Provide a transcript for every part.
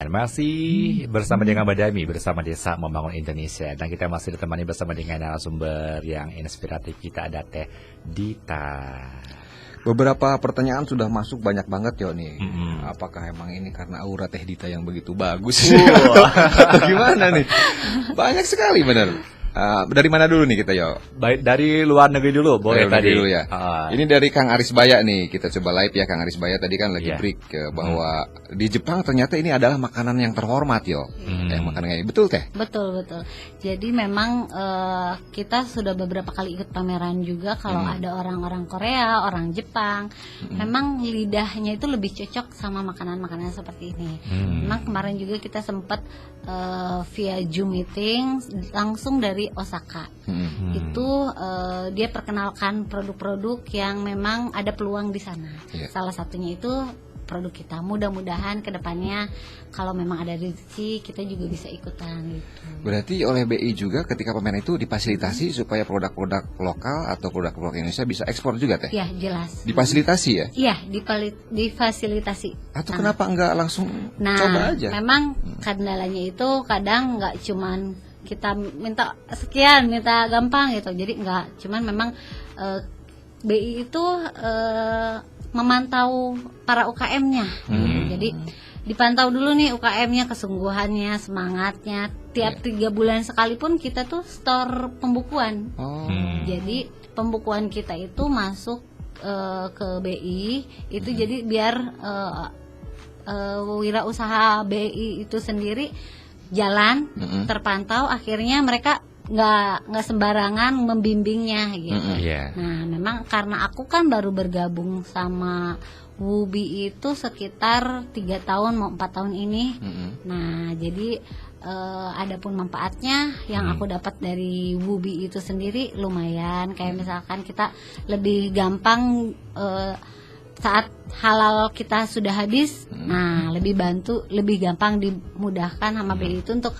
masih bersama dengan Mbak Dami bersama Desa Membangun Indonesia, dan kita masih ditemani bersama dengan narasumber yang inspiratif kita, ada Teh Dita. Beberapa pertanyaan sudah masuk banyak banget yo nih. Apakah emang ini karena aura Teh Dita yang begitu bagus? Atau gimana nih? Banyak sekali benar. Dari mana dulu nih kita yo? Baik, dari luar negeri dulu boleh tadi dulu ya. Ini dari Kang Aris Baya nih, kita coba live ya. Kang Aris Baya tadi kan lagi break bahwa di Jepang ternyata ini adalah makanan yang terhormat yo. Makanan ini betul Teh? Betul. Jadi memang kita sudah beberapa kali ikut pameran juga. Kalau ada orang-orang Korea, orang Jepang, memang lidahnya itu lebih cocok sama makanan-makanan seperti ini. Memang kemarin juga kita sempat via Zoom meeting langsung dari Osaka. Itu dia perkenalkan produk-produk yang memang ada peluang di sana. Salah satunya itu produk kita. Mudah-mudahan kedepannya kalau memang ada rezeki kita juga bisa ikutan gitu. Berarti oleh BI juga ketika pameran itu difasilitasi supaya produk-produk lokal atau produk-produk Indonesia bisa ekspor juga Teh? Iya, jelas. Difasilitasi ya? Iya, difasilitasi. Atau kenapa enggak langsung coba aja? Memang kendalanya itu kadang nggak cuman kita minta sekian, minta gampang gitu. Jadi enggak, cuman memang BI itu memantau para UKM-nya. Jadi dipantau dulu nih UKM-nya, kesungguhannya, semangatnya. Tiap 3 bulan sekalipun kita tuh store pembukuan. Jadi pembukuan kita itu masuk ke BI itu jadi biar wirausaha BI itu sendiri jalan, terpantau, akhirnya mereka nggak sembarangan membimbingnya gitu. Nah, memang karena aku kan baru bergabung sama WUBI itu sekitar 3 tahun mau 4 tahun ini. Nah, jadi adapun manfaatnya yang aku dapat dari WUBI itu sendiri lumayan. Kayak misalkan kita lebih gampang saat halal kita sudah habis, nah lebih gampang dimudahkan sama BI itu untuk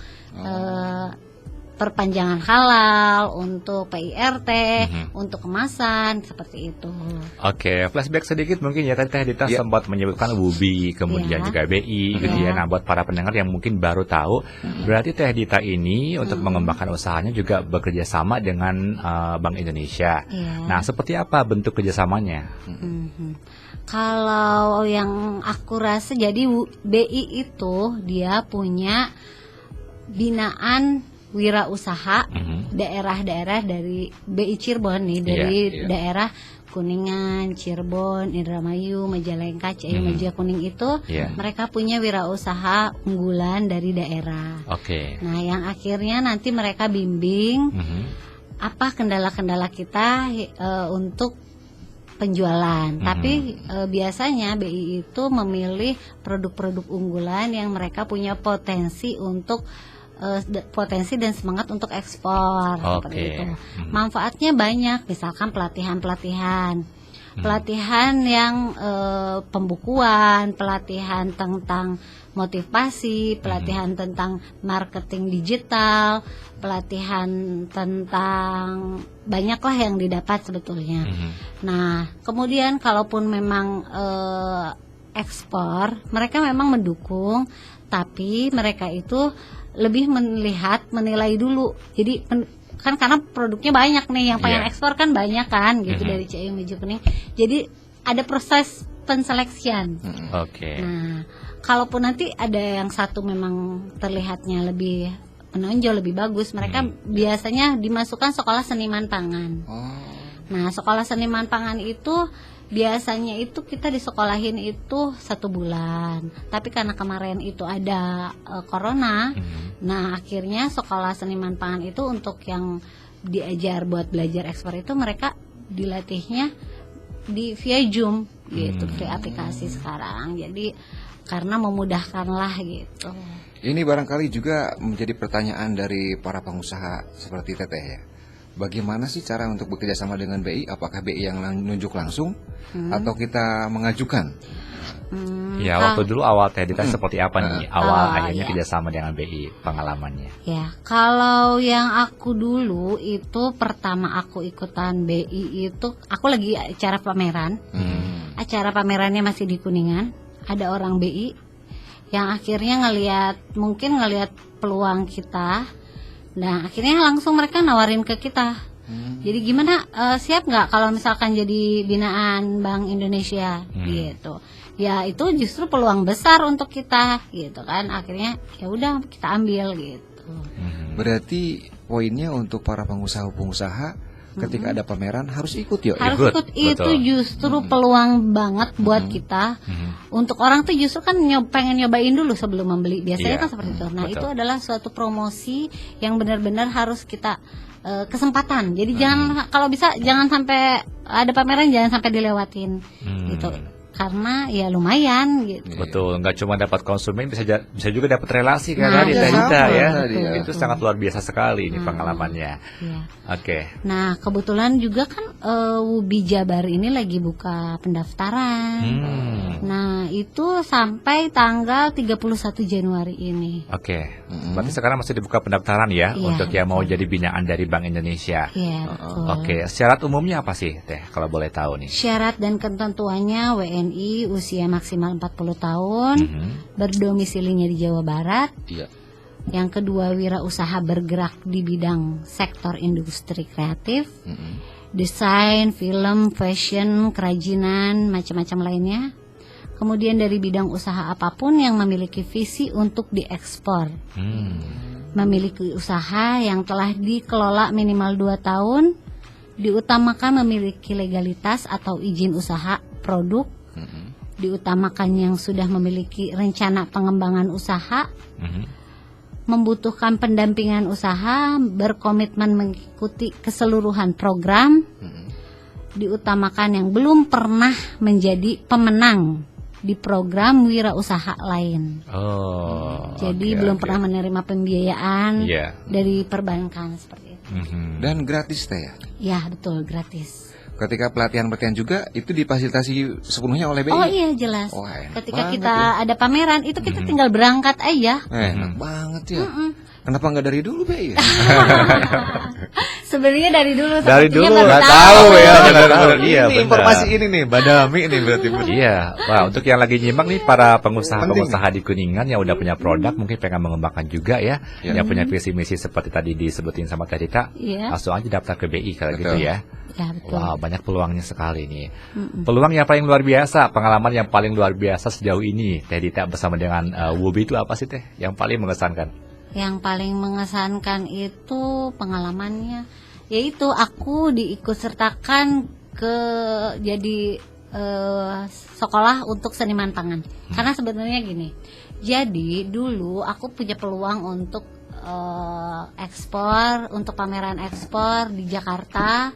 perpanjangan halal, untuk PIRT, untuk kemasan, seperti itu. Oke, flashback sedikit mungkin ya, Teh Dita sempat menyebutkan WUBI, kemudian juga BI, gitu ya. Nah, buat para pendengar yang mungkin baru tahu, berarti Teh Dita ini untuk mengembangkan usahanya juga bekerja sama dengan Bank Indonesia. Nah, seperti apa bentuk kerjasamanya? Kalau yang aku rasa, jadi BI itu dia punya binaan wirausaha daerah-daerah dari BI Cirebon nih, dari daerah Kuningan, Cirebon, Indramayu, Majalengka, Ciayu, Maja Kuning itu mereka punya wirausaha unggulan dari daerah. Nah, yang akhirnya nanti mereka bimbing apa kendala-kendala kita untuk penjualan. Tapi biasanya BI itu memilih produk-produk unggulan yang mereka punya potensi untuk potensi dan semangat untuk ekspor, seperti itu. Manfaatnya banyak, misalkan pelatihan yang pembukuan, pelatihan tentang motivasi, pelatihan tentang marketing digital, pelatihan tentang banyaklah yang didapat sebetulnya. Nah, kemudian kalaupun memang ekspor, mereka memang mendukung, tapi mereka itu lebih menilai dulu. Jadi kan karena produknya banyak nih, yang pengen ekspor kan banyak kan gitu dari Ciayu Maja Kuning. Jadi ada proses penseleksian. Nah, kalaupun nanti ada yang satu memang terlihatnya lebih menonjol, lebih bagus, mereka biasanya dimasukkan sekolah seniman pangan. Nah, sekolah seniman pangan itu biasanya itu kita disekolahin itu 1 bulan. Tapi karena kemarin itu ada corona, nah akhirnya sekolah seniman pangan itu untuk yang diajar buat belajar ekspor itu mereka dilatihnya via Zoom gitu, via aplikasi sekarang. Jadi karena memudahkan lah gitu. Ini barangkali juga menjadi pertanyaan dari para pengusaha seperti Teteh ya. Bagaimana sih cara untuk bekerja sama dengan BI? Apakah BI yang nunjuk langsung atau kita mengajukan? Ya, waktu dulu awal Teh Dita seperti apa nih? Awal akhirnya kerjasama dengan BI, pengalamannya. Ya, kalau yang aku dulu itu pertama aku ikutan BI itu aku lagi acara pameran. Acara pamerannya masih di Kuningan. Ada orang BI yang akhirnya mungkin ngelihat peluang kita. Nah akhirnya langsung mereka nawarin ke kita. Jadi gimana, siap nggak kalau misalkan jadi binaan Bank Indonesia gitu. Ya itu justru peluang besar untuk kita gitu kan. Akhirnya ya udah kita ambil gitu. Berarti poinnya untuk para pengusaha ketika ada pameran harus ikut ya. Harus ikut. Itu justru peluang banget buat kita. Untuk orang tuh justru kan pengen nyobain dulu sebelum membeli. Biasanya kan seperti itu. Nah itu adalah suatu promosi yang benar-benar harus kita kesempatan. Jadi jangan, kalau bisa jangan sampai ada pameran, jangan sampai dilewatin gitu. Karena ya lumayan gitu. Betul, nggak cuma dapat konsumen, bisa juga dapat relasi kan di Tehita ya. Itu sangat luar biasa sekali ini pengalamannya. Ya. Oke. Nah kebetulan juga kan Wubi Jabar ini lagi buka pendaftaran. Nah itu sampai tanggal 31 Januari ini. Oke. Berarti sekarang masih dibuka pendaftaran ya, untuk yang mau jadi binaan dari Bank Indonesia. Iya betul. Oke, syarat umumnya apa sih Teh kalau boleh tahu nih? Syarat dan ketentuannya WNI usia maksimal 40 tahun, berdomisilinya di Jawa Barat. Iya. Yang kedua, wirausaha bergerak di bidang sektor industri kreatif, desain, film, fashion, kerajinan, macam-macam lainnya. Kemudian dari bidang usaha apapun yang memiliki visi untuk diekspor. Memiliki usaha yang telah dikelola minimal 2 tahun, diutamakan memiliki legalitas atau izin usaha produk, diutamakan yang sudah memiliki rencana pengembangan usaha, membutuhkan pendampingan usaha, berkomitmen mengikuti keseluruhan program, diutamakan yang belum pernah menjadi pemenang di program wirausaha lain. Jadi belum pernah menerima pembiayaan dari perbankan seperti itu. Dan gratis Teh ya? Ya betul, gratis. Ketika pelatihan juga itu difasilitasi sepenuhnya oleh BI? Oh iya jelas. Ketika kita ada pameran itu kita tinggal berangkat aja. Enak banget ya. Kenapa nggak dari dulu BI? Sebenarnya dari dulu. Dari dulu nggak tahu ya. Iya, ini informasi ini nih, Badami ini berarti. Iya. Wah, untuk yang lagi nyimak nih para pengusaha di Kuningan yang udah punya produk, mungkin pengen mengembangkan juga ya, yang punya visi misi seperti tadi disebutin sama Tehita, langsung aja daftar ke BI kalau gitu ya. Ya, betul. Wah, banyak peluangnya sekali nih. Peluang yang paling luar biasa, pengalaman yang paling luar biasa sejauh ini Tehita bersama dengan Wubi itu apa sih Teh? Yang paling mengesankan? Yang paling mengesankan itu pengalamannya, yaitu aku diikut sertakan ke jadi sekolah untuk seniman pangan. Karena sebenarnya gini, jadi dulu aku punya peluang untuk ekspor, untuk pameran ekspor di Jakarta.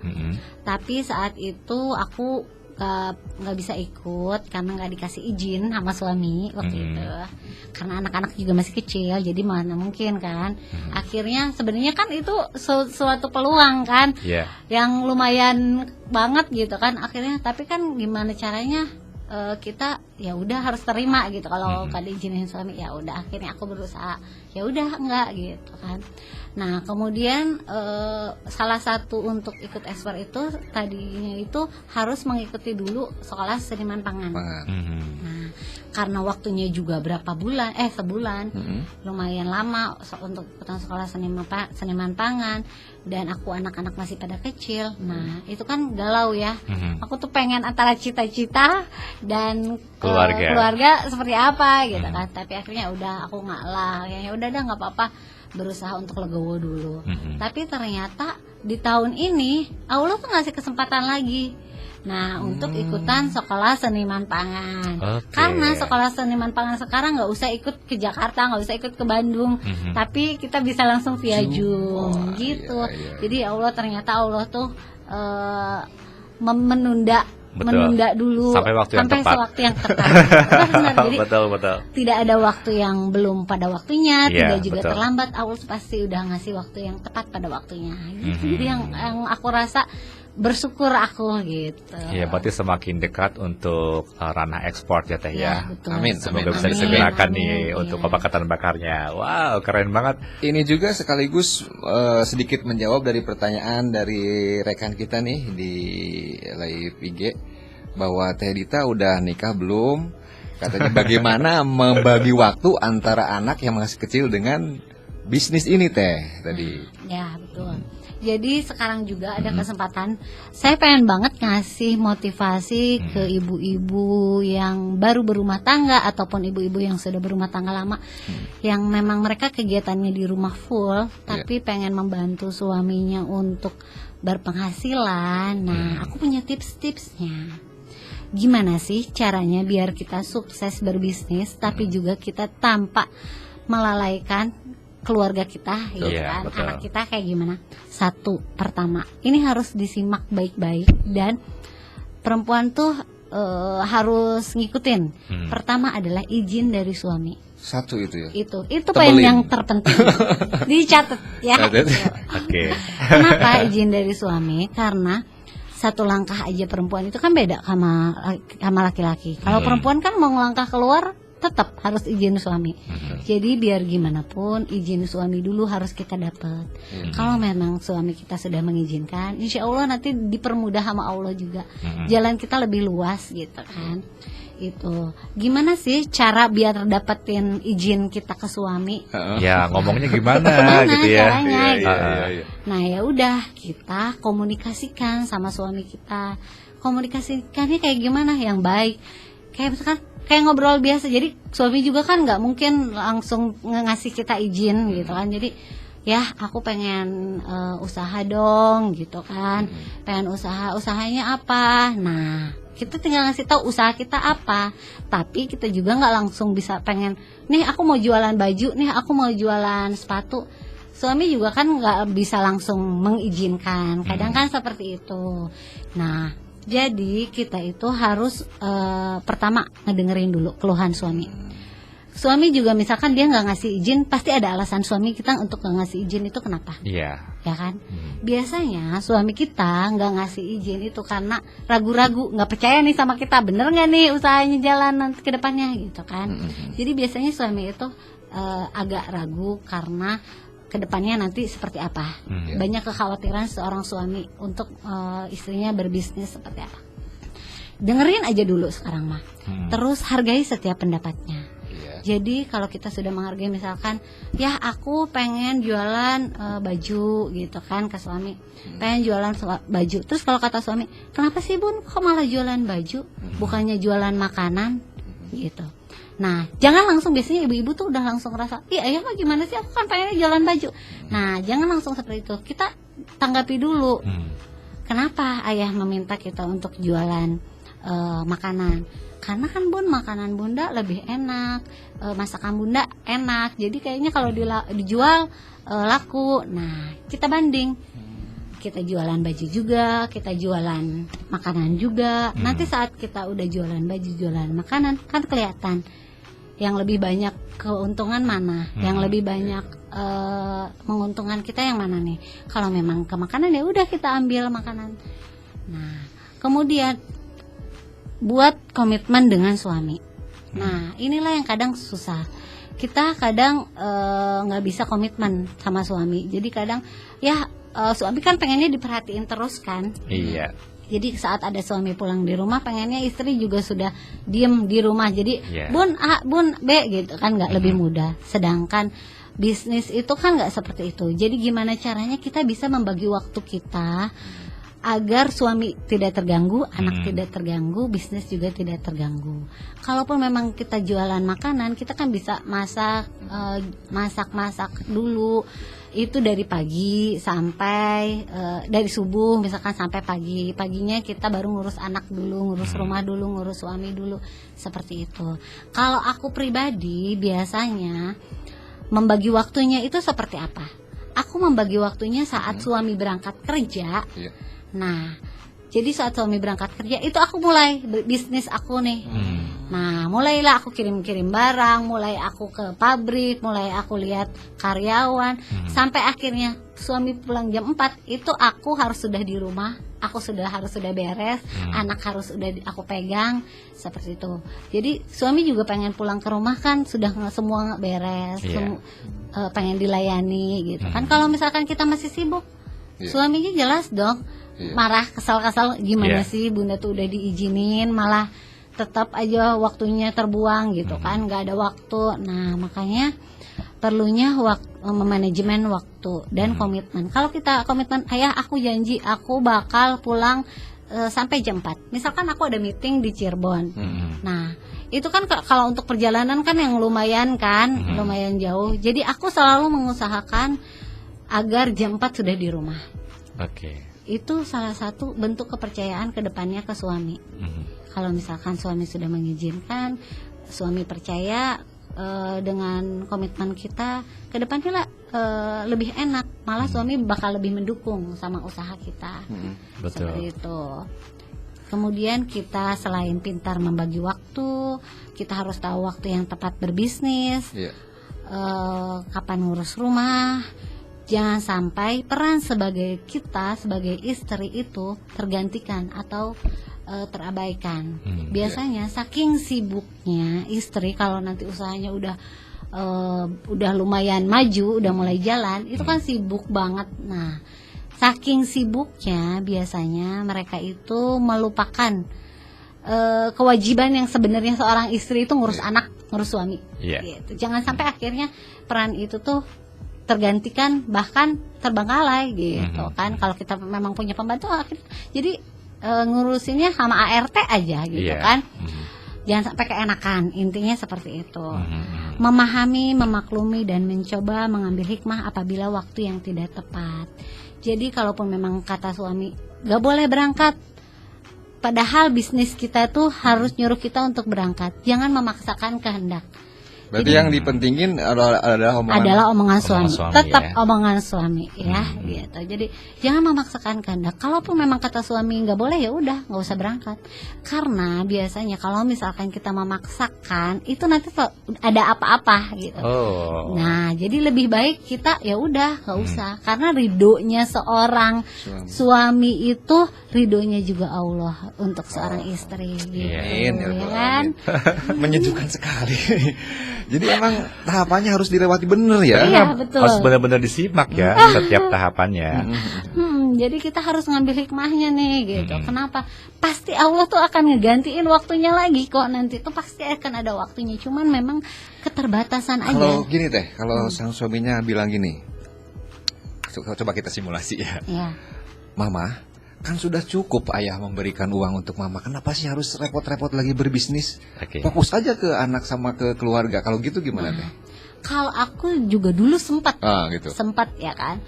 Tapi saat itu aku nggak bisa ikut karena nggak dikasih izin sama suami waktu itu, karena anak-anak juga masih kecil, jadi mana mungkin kan. Akhirnya sebenarnya kan itu suatu peluang kan, yang lumayan banget gitu kan. Akhirnya tapi kan gimana caranya, kita ya udah harus terima gitu. Kalau nggak diizinin suami ya udah, akhirnya aku berusaha ya udah enggak gitu kan. Nah kemudian salah satu untuk ikut ekspor itu tadinya itu harus mengikuti dulu sekolah seniman pangan. Nah karena waktunya juga sebulan, lumayan lama untuk ikutan sekolah seniman pangan, dan aku anak-anak masih pada kecil. Nah itu kan galau ya. Aku tuh pengen antara cita-cita dan keluarga seperti apa gitu kan. Tapi akhirnya udah aku ngalah, ya udah nggak apa-apa, berusaha untuk legowo dulu. Tapi ternyata di tahun ini Allah tuh ngasih kesempatan lagi. Nah untuk ikutan sekolah seniman pangan. Karena sekolah seniman pangan sekarang nggak usah ikut ke Jakarta, nggak usah ikut ke Bandung, tapi kita bisa langsung via Zoom gitu. Jadi ternyata Allah tuh menunda dulu sampai waktu yang tepat. Sewaktu yang tepat. Jadi betul. tidak ada waktu yang belum pada waktunya, tidak juga betul. terlambat. Allah pasti udah ngasih waktu yang tepat pada waktunya. Gitu. Jadi yang aku rasa bersyukur aku gitu. Iya, berarti semakin dekat untuk ranah ekspor ya Teh ya. Betul. Amin. Semoga bisa disegerakan nih untuk pemangkatan bakarnya. Wow, keren banget. Ini juga sekaligus sedikit menjawab dari pertanyaan dari rekan kita nih di live IG, bahwa Tehita udah nikah belum, Katanya bagaimana membagi waktu antara anak yang masih kecil dengan bisnis ini teh tadi. Ya betul. Jadi sekarang juga ada kesempatan, saya pengen banget ngasih motivasi ke ibu-ibu yang baru berumah tangga ataupun ibu-ibu yang sudah berumah tangga lama, yang memang mereka kegiatannya di rumah full, tapi pengen membantu suaminya untuk berpenghasilan. Nah, aku punya tips-tipsnya. Gimana sih caranya biar kita sukses berbisnis, tapi juga kita tanpa melalaikan keluarga kita, gitu kan, anak kita kayak gimana? Satu, pertama, ini harus disimak baik-baik dan perempuan tuh harus ngikutin. Pertama adalah izin dari suami. Satu itu ya. Itu poin yang terpenting. Dicatat ya. Oke. Kenapa izin dari suami? Karena satu langkah aja perempuan itu kan beda sama laki-laki. Kalau perempuan kan mau ngelangkah keluar tetap harus izin suami. Jadi biar gimana pun izin suami dulu harus kita dapat. Kalau memang suami kita sudah mengizinkan, insya Allah nanti dipermudah sama Allah juga. Jalan kita lebih luas gitu kan. Itu gimana sih cara biar dapetin izin kita ke suami? Ya ngomongnya gimana gitu ya. Caranya, gitu. Iya. Nah ya udah kita komunikasikan sama suami kita. Komunikasikannya kayak gimana yang baik. Kayak misalkan kayak ngobrol biasa. Jadi suami juga kan nggak mungkin langsung ngasih kita izin gitu kan. Jadi ya aku pengen usaha dong gitu kan. Pengen usahanya apa. Nah kita tinggal ngasih tahu usaha kita apa. Tapi kita juga nggak langsung bisa pengen nih aku mau jualan baju, nih aku mau jualan sepatu. Suami juga kan nggak bisa langsung mengizinkan. Kadang kan seperti itu. Nah jadi kita itu harus pertama ngedengerin dulu keluhan suami. Suami juga misalkan dia nggak ngasih izin, pasti ada alasan suami kita untuk nggak ngasih izin itu kenapa? Iya. Ya kan? Biasanya suami kita nggak ngasih izin itu karena ragu-ragu, nggak percaya nih sama kita, bener nggak nih usahanya jalan nanti ke depannya gitu kan? Jadi biasanya suami itu agak ragu karena kedepannya nanti seperti apa. Banyak kekhawatiran seorang suami untuk istrinya berbisnis seperti apa. Dengerin aja dulu sekarang mah. Terus hargai setiap pendapatnya. Jadi kalau kita sudah menghargai misalkan, ya aku pengen jualan baju gitu kan ke suami, pengen jualan baju. Terus kalau kata suami, kenapa sih bun kok malah jualan baju, bukannya jualan makanan gitu. Nah jangan langsung, biasanya ibu-ibu tuh udah langsung ngerasa, iya ayah mah gimana sih, aku kan pengennya jualan baju. Nah jangan langsung seperti itu, kita tanggapi dulu. Kenapa ayah meminta kita untuk jualan makanan? Karena kan bun makanan bunda lebih enak, masakan bunda enak, jadi kayaknya kalau dijual laku. Nah kita banding, kita jualan baju juga, kita jualan makanan juga. Nanti saat kita udah jualan baju, jualan makanan, kan kelihatan yang lebih banyak keuntungan mana, yang lebih banyak menguntungkan kita yang mana nih. Kalau memang ke makanan ya udah kita ambil makanan. Nah kemudian buat komitmen dengan suami. Nah inilah yang kadang susah. Kita kadang nggak bisa komitmen sama suami. Jadi kadang ya suami kan pengennya diperhatiin terus kan. Iya. Jadi saat ada suami pulang di rumah, pengennya istri juga sudah diem di rumah. Jadi bun A, bun B gitu kan, nggak lebih mudah. Sedangkan bisnis itu kan nggak seperti itu. Jadi gimana caranya kita bisa membagi waktu kita agar suami tidak terganggu, anak tidak terganggu, bisnis juga tidak terganggu. Kalaupun memang kita jualan makanan, kita kan bisa masak dulu. Itu dari pagi sampai dari subuh misalkan sampai pagi. Paginya kita baru ngurus anak dulu, ngurus rumah dulu, ngurus suami dulu. Seperti itu. Kalau aku pribadi biasanya membagi waktunya itu seperti apa? Aku membagi waktunya saat suami berangkat kerja. Nah, jadi saat suami berangkat kerja itu aku mulai bisnis aku nih. Nah, mulailah aku kirim-kirim barang, mulai aku ke pabrik, mulai aku lihat karyawan, sampai akhirnya suami pulang jam 4 itu aku harus sudah di rumah, aku harus sudah beres, anak harus sudah aku pegang, seperti itu. Jadi suami juga pengen pulang ke rumah kan sudah semua beres, pengen dilayani gitu kan. Kalau misalkan kita masih sibuk, suaminya jelas dong marah, kesal-kesal, gimana sih bunda tuh udah diizinin malah tetap aja waktunya terbuang gitu kan, nggak ada waktu. Nah makanya perlunya manajemen waktu dan komitmen. Kalau kita komitmen, ayah aku janji aku bakal pulang sampai jam 4. Misalkan aku ada meeting di Cirebon. Nah itu kan kalau untuk perjalanan kan yang lumayan kan, lumayan jauh. Jadi aku selalu mengusahakan agar jam 4 sudah di rumah. Oke. Itu salah satu bentuk kepercayaan ke depannya ke suami. Kalau misalkan suami sudah mengizinkan, suami percaya dengan komitmen kita, ke depannya lebih enak. Malah suami bakal lebih mendukung sama usaha kita. Betul. Seperti itu. Kemudian kita selain pintar membagi waktu, kita harus tahu waktu yang tepat berbisnis, kapan ngurus rumah. Jangan sampai peran sebagai istri itu tergantikan atau terabaikan. Biasanya saking sibuknya istri, kalau nanti usahanya udah lumayan maju, udah mulai jalan, itu kan sibuk banget. Nah, saking sibuknya biasanya mereka itu melupakan kewajiban yang sebenarnya seorang istri itu ngurus anak, ngurus suami. Gitu. Jangan sampai akhirnya peran itu tuh tergantikan, bahkan terbengkalai gitu kan. Kalau kita memang punya pembantu, jadi ngurusinnya sama ART aja gitu kan. Jangan sampai keenakan, intinya seperti itu. Memahami, memaklumi, dan mencoba mengambil hikmah apabila waktu yang tidak tepat. Jadi kalaupun memang kata suami gak boleh berangkat, padahal bisnis kita tuh harus nyuruh kita untuk berangkat, jangan memaksakan kehendak. Berarti yang dipentingin adalah omongan suami. Tetap ya. Omongan suami ya, gitu. Jadi jangan memaksakan kehendak. Kalaupun memang kata suami nggak boleh, ya udah nggak usah berangkat. Karena biasanya kalau misalkan kita memaksakan, itu nanti ada apa-apa gitu. Nah, jadi lebih baik kita ya udah nggak usah. Karena ridhonya seorang suami itu ridhonya juga Allah untuk seorang istri. Gitu, ya kan? Menyejukkan sekali. Jadi emang tahapannya harus dilewati benar ya. Iya, betul. Harus benar-benar disimak ya setiap tahapannya. Jadi kita harus ngambil hikmahnya nih gitu. Kenapa? Pasti Allah tuh akan ngegantiin waktunya lagi kok, nanti tuh pasti akan ada waktunya. Cuman memang keterbatasan aja. Kalau gini teh, kalau sang suaminya bilang gini, coba kita simulasi ya. Mama, kan sudah cukup ayah memberikan uang untuk mama. Kenapa sih harus repot-repot lagi berbisnis? Fokus aja ke anak sama ke keluarga. Kalau gitu gimana teh? Kalau aku juga dulu sempat ya kan.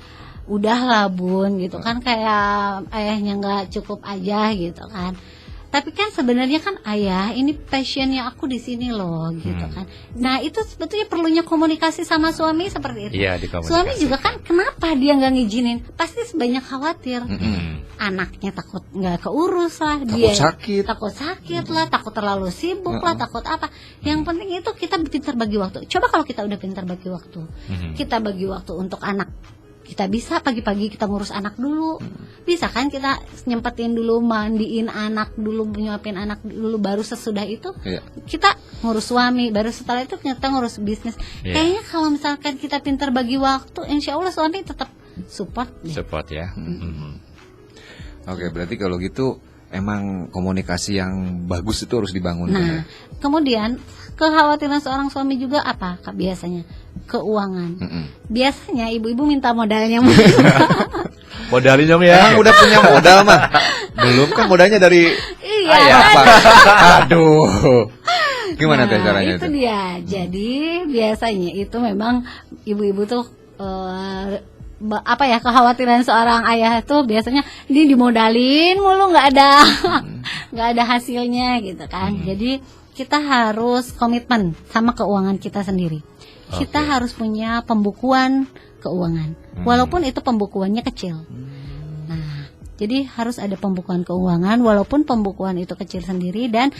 Udahlah bun gitu kan, kayak ayahnya nggak cukup aja gitu kan. Tapi kan sebenarnya kan ayah, ini passionnya aku di sini loh gitu kan. Nah itu sebetulnya perlunya komunikasi sama suami seperti itu. Suami juga kan kenapa dia nggak ngizinin? Pasti sebanyak khawatir. Anaknya takut nggak keurus lah, takut sakit lah, takut terlalu sibuk lah, takut apa. Yang penting itu kita pintar bagi waktu. Coba kalau kita udah pintar bagi waktu, kita bagi waktu untuk anak. Kita bisa pagi-pagi kita ngurus anak dulu. Bisa kan kita nyempetin dulu, mandiin anak dulu, nyuapin anak dulu, baru sesudah itu kita ngurus suami, baru setelah itu kita ngurus bisnis. Kayaknya kalau misalkan kita pintar bagi waktu, insya Allah suami tetap support ya. Oke, berarti kalau gitu emang komunikasi yang bagus itu harus dibangun. Nah, kemudian kekhawatiran seorang suami juga apa biasanya? Keuangan. Biasanya ibu-ibu minta modalnya. Modalin dong ya. Udah punya modal mah. Belum kan modalnya dari ayah apa? Aduh. Gimana teh caranya itu? Dia. Jadi biasanya itu memang ibu-ibu tuh kekhawatiran seorang ayah itu biasanya ini dimodalin mulu, nggak ada hasilnya gitu kan. Jadi kita harus komitmen sama keuangan kita sendiri. Kita harus punya pembukuan keuangan, walaupun itu pembukuannya kecil. Nah, jadi harus ada pembukuan keuangan, walaupun pembukuan itu kecil sendiri. Dan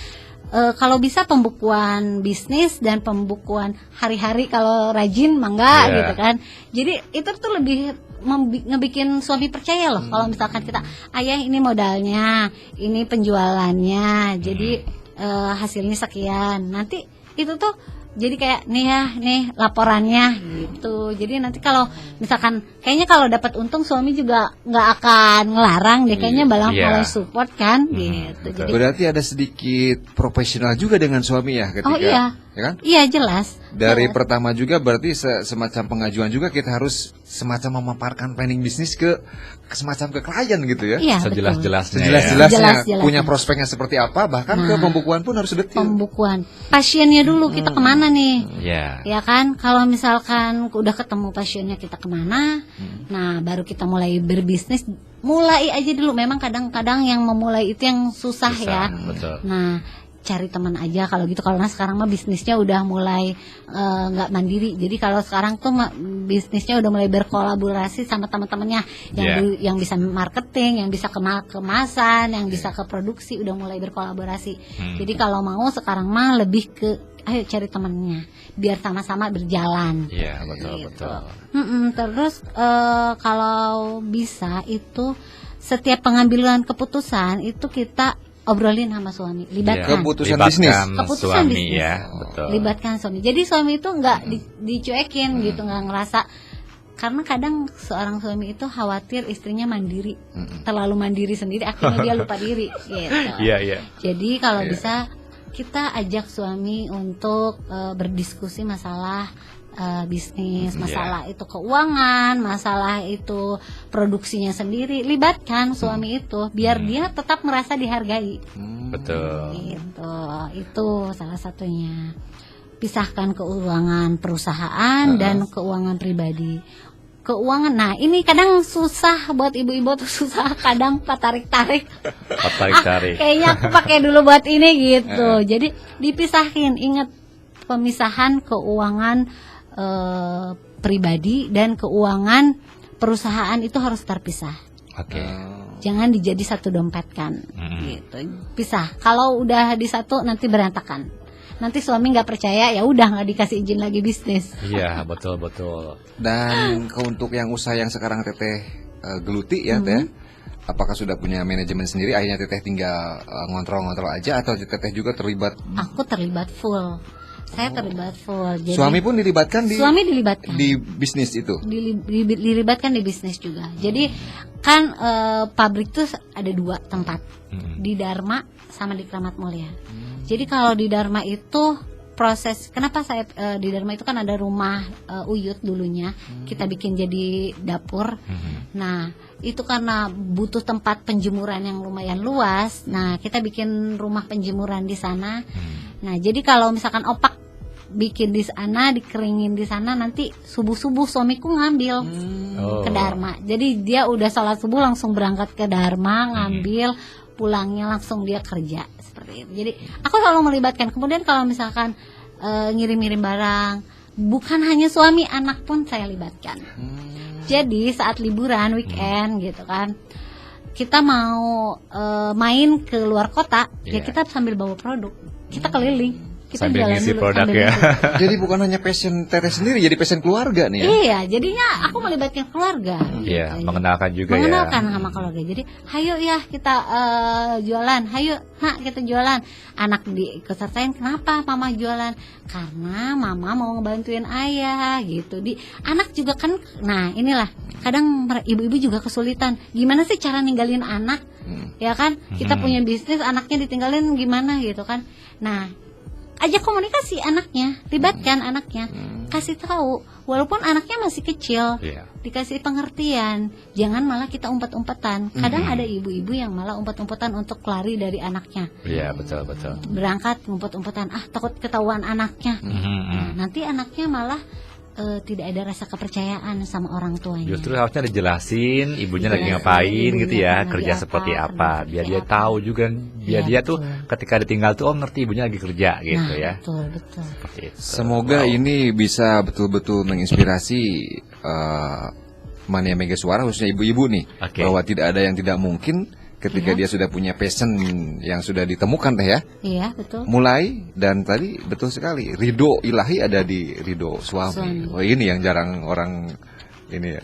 kalau bisa pembukuan bisnis dan pembukuan hari-hari kalau rajin mangga gitu kan. Jadi itu tuh lebih ngebikin suami percaya loh. Kalau misalkan kita, ayah ini modalnya, ini penjualannya, jadi hasilnya sekian. Nanti itu tuh jadi kayak nih laporannya gitu. Jadi nanti kalau misalkan kayaknya kalau dapat untung suami juga nggak akan ngelarang deh, kayaknya malah support kan gitu. Jadi berarti ada sedikit profesional juga dengan suami ya ketika. Oh iya. Ya kan? Iya jelas. Dari pertama juga berarti semacam pengajuan juga kita harus semacam memaparkan planning bisnis ke semacam ke klien gitu ya. Iya, sejelas-jelasnya. Sejelas-jelasnya punya prospeknya seperti apa, bahkan ke pembukuan pun harus detail. Pembukuan. Pasiennya dulu kita kemana nih? Iya. Ya kan, kalau misalkan udah ketemu pasiennya kita kemana, nah baru kita mulai berbisnis. Mulai aja dulu. Memang kadang-kadang yang memulai itu yang susah ya. Betul. Nah, cari teman aja kalau gitu. Kalau sekarang mah bisnisnya udah mulai nggak mandiri. Jadi kalau sekarang tuh bisnisnya udah mulai berkolaborasi sama teman-temannya yang bisa marketing, yang bisa kemasan, yang bisa ke produksi, udah mulai berkolaborasi. Jadi kalau mau sekarang mah lebih ke ayo cari temannya biar sama-sama berjalan. Iya, betul gitu. betul. Terus kalau bisa itu setiap pengambilan keputusan itu kita obrolin sama suami, libatkan. Keputusan bisnis. Keputusan suami bisnis. ya, betul. Libatkan suami. Jadi suami itu nggak dicuekin gitu, nggak ngerasa. Karena kadang seorang suami itu khawatir istrinya mandiri, terlalu mandiri sendiri, akhirnya dia lupa diri. Gitu. Iya. Jadi kalau bisa kita ajak suami untuk berdiskusi masalah bisnis, masalah itu keuangan, masalah itu produksinya sendiri, libatkan suami itu biar dia tetap merasa dihargai. Betul. Gitu. Itu salah satunya. Pisahkan keuangan perusahaan dan keuangan pribadi. Keuangan, nah ini kadang susah buat ibu-ibu tuh, susah kadang tarik-tarik. Kayaknya aku pakai dulu buat ini gitu. Jadi dipisahin, ingat pemisahan keuangan pribadi dan keuangan perusahaan itu harus terpisah. Oke. Jangan dijadi satu dompet kan, gitu. Pisah. Kalau udah di satu nanti berantakan. Nanti suami nggak percaya, ya udah nggak dikasih izin lagi bisnis. Iya, betul. Dan untuk yang usaha yang sekarang Teteh geluti ya Teh, apakah sudah punya manajemen sendiri? Akhirnya Teteh tinggal ngontrol-ngontrol aja atau Teteh juga terlibat? Aku terlibat full. Saya terlibat full. Jadi suami pun dilibatkan di. Suami dilibatkan di bisnis itu. Dilibatkan di bisnis juga. Jadi kan pabrik tuh ada 2 tempat, di Dharma sama di Kramat Mulia. Jadi kalau di Dharma itu proses, kenapa saya di Dharma itu kan ada rumah Uyut dulunya, kita bikin jadi dapur. Nah itu karena butuh tempat penjemuran yang lumayan luas. Nah kita bikin rumah penjemuran di sana. Nah jadi kalau misalkan opak bikin di sana, dikeringin di sana, nanti subuh-subuh suamiku ngambil ke Dharma. Jadi dia udah sholat subuh langsung berangkat ke Dharma, ngambil, pulangnya langsung dia kerja seperti itu. Jadi aku selalu melibatkan. Kemudian kalau misalkan ngirim-ngirim barang, bukan hanya suami, anak pun saya libatkan. Jadi saat liburan weekend gitu kan, kita mau main ke luar kota, ya kita sambil bawa produk, kita keliling. Kita sambil ngisi produk ya. Jadi bukan hanya passion Teteh sendiri, jadi passion keluarga nih ya. Iya, jadinya aku melibatkan keluarga. Iya, gitu. Mengenalkan juga mengenalkan sama keluarga. Jadi, hayo ya kita jualan, hayo nak kita jualan. Anak diikut-sertain, kenapa mama jualan? Karena mama mau ngebantuin ayah gitu. Anak juga kan, nah inilah kadang ibu-ibu juga kesulitan. Gimana sih cara ninggalin anak? Ya kan? Kita punya bisnis, anaknya ditinggalin gimana gitu kan? Nah, ajak komunikasi anaknya, libatkan anaknya, kasih tahu, walaupun anaknya masih kecil, dikasih pengertian, jangan malah kita umpet-umpetan. Kadang ada ibu-ibu yang malah umpet-umpetan untuk lari dari anaknya. Iya, betul. Berangkat umpet-umpetan, takut ketahuan anaknya. Nah, nanti anaknya malah tidak ada rasa kepercayaan sama orang tuanya. Justru harusnya dijelasin ibunya lagi ngapain gitu ya, kerja seperti apa, biar dia tahu juga, biar dia tuh ketika ditinggal tuh ngerti ibunya lagi kerja gitu ya. Betul. Seperti itu. Semoga ini bisa betul-betul menginspirasi Mania Mega Suara khususnya ibu-ibu nih, bahwa tidak ada yang tidak mungkin ketika dia sudah punya passion yang sudah ditemukan Teh ya. Iya, betul. Mulai, dan tadi betul sekali, ridho ilahi ada di ridho suami. Oh ini yang jarang orang ini ya.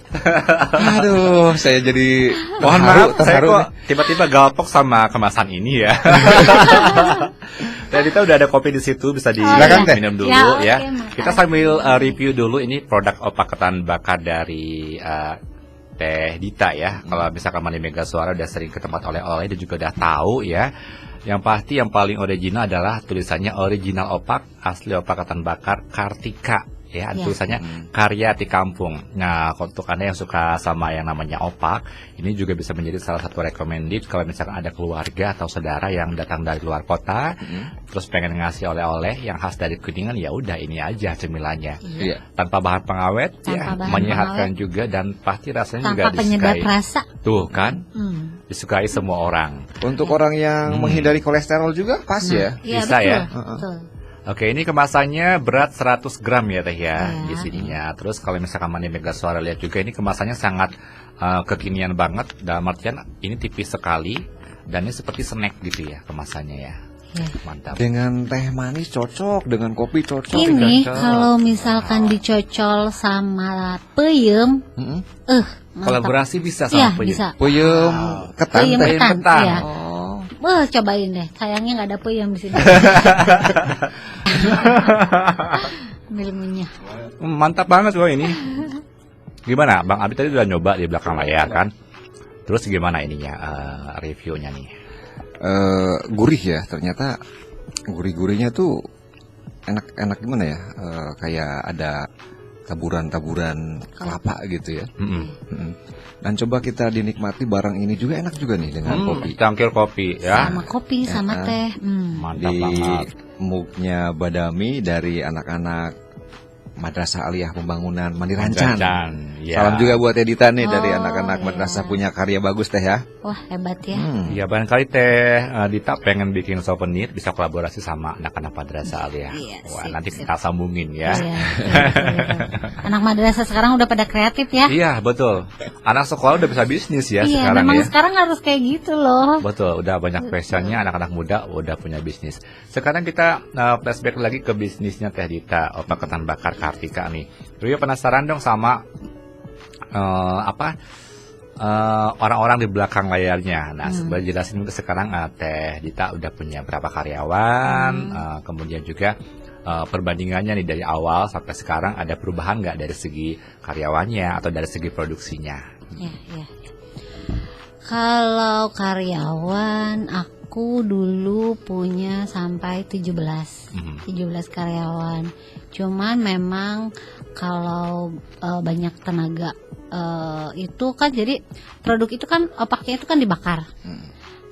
Aduh, saya jadi mohon maaf, saya kok tiba-tiba galpok sama kemasan ini ya. Dan kita udah ada kopi di situ, bisa Silakan, Teh. diminum dulu Ya, ya. oke, Kita sambil review dulu ini produk opak ketan bakar dari Teh Dita ya. Kalau misalkan Mani Mega Suara udah sering ke tempat oleh-oleh dan juga udah tahu ya. Yang pasti yang paling original adalah tulisannya original opak, asli opak ketan bakar Kartika. Ya, Ya. tulisannya karya di kampung. Nah, untuk Anda yang suka sama yang namanya opak, ini juga bisa menjadi salah satu recommended kalau misalkan ada keluarga atau saudara yang datang dari luar kota, terus pengen ngasih oleh-oleh yang khas dari Kuningan, ya udah ini aja cemilannya. Iya. Tanpa bahan pengawet, Tanpa ya, bahan menyehatkan pengawet. juga dan pasti rasanya Tanpa juga penyedap disukai. rasa. Tuh kan, Hmm. disukai semua orang. Untuk orang yang menghindari kolesterol juga pas ya. Iya, Bisa betul. ya? Betul. Oke, ini kemasannya berat 100 gram ya Teh ya, Ya. di sininya. Terus kalau misalkan Mani Mega Suara lihat juga, ini kemasannya sangat kekinian banget. Dalam artian ini tipis sekali dan ini seperti snack gitu ya kemasannya ya. Ya. Mantap. Dengan teh manis cocok, dengan kopi cocok. Ini cocok. kalau misalkan dicocol sama peyem, Mm-mm. mantap. Kolaborasi bisa Iya, sama peyem. bisa. Peyem ketan Peyem teh. ketan, ketan. iya. Oh. Cobain deh. Sayangnya nggak ada peyem di sini. Ilmunya. Mantap banget loh ini. Gimana, Bang Abi tadi udah nyoba di belakang layar kan? Terus gimana ininya reviewnya nih? Gurih ya, ternyata gurih-gurihnya tuh enak-enak gimana ya? Kayak ada taburan-taburan kelapa gitu ya. Mm-mm. Dan coba kita dinikmati barang ini juga enak juga nih dengan kopi. Cangkir kopi ya. Sama kopi, sama teh. Mantap Di banget. mugnya Badami dari anak-anak Madrasah Aliyah Pembangunan Mandi Rancan. Ya. Salam juga buat Edita nih dari Oh, anak-anak iya. madrasah punya karya bagus teh ya. Wah, hebat ya. Ya barangkali Teh Dita pengen bikin souvenir, bisa kolaborasi sama anak-anak madrasah Aliyah. Iya, Wah, sip, nanti sip. kita sambungin ya. Iya, betul. Anak madrasah sekarang udah pada kreatif ya. Iya, betul. Anak sekolah udah bisa bisnis ya Iya, sekarang memang ya. sekarang harus kayak gitu loh. Betul, udah banyak passionnya, anak-anak muda udah punya bisnis. Sekarang kita flashback lagi ke bisnisnya Teh Dita, opak ketan bakar Kartika nih. Rio penasaran dong sama orang-orang di belakang layarnya. Nah, sebelum jelasin ke sekarang Teh Dita udah punya berapa karyawan, kemudian juga perbandingannya nih dari awal sampai sekarang ada perubahan nggak dari segi karyawannya atau dari segi produksinya? Ya. Kalau karyawan, aku dulu punya sampai 17 karyawan. Cuman memang kalau banyak tenaga itu kan, jadi produk itu kan opaknya itu kan dibakar.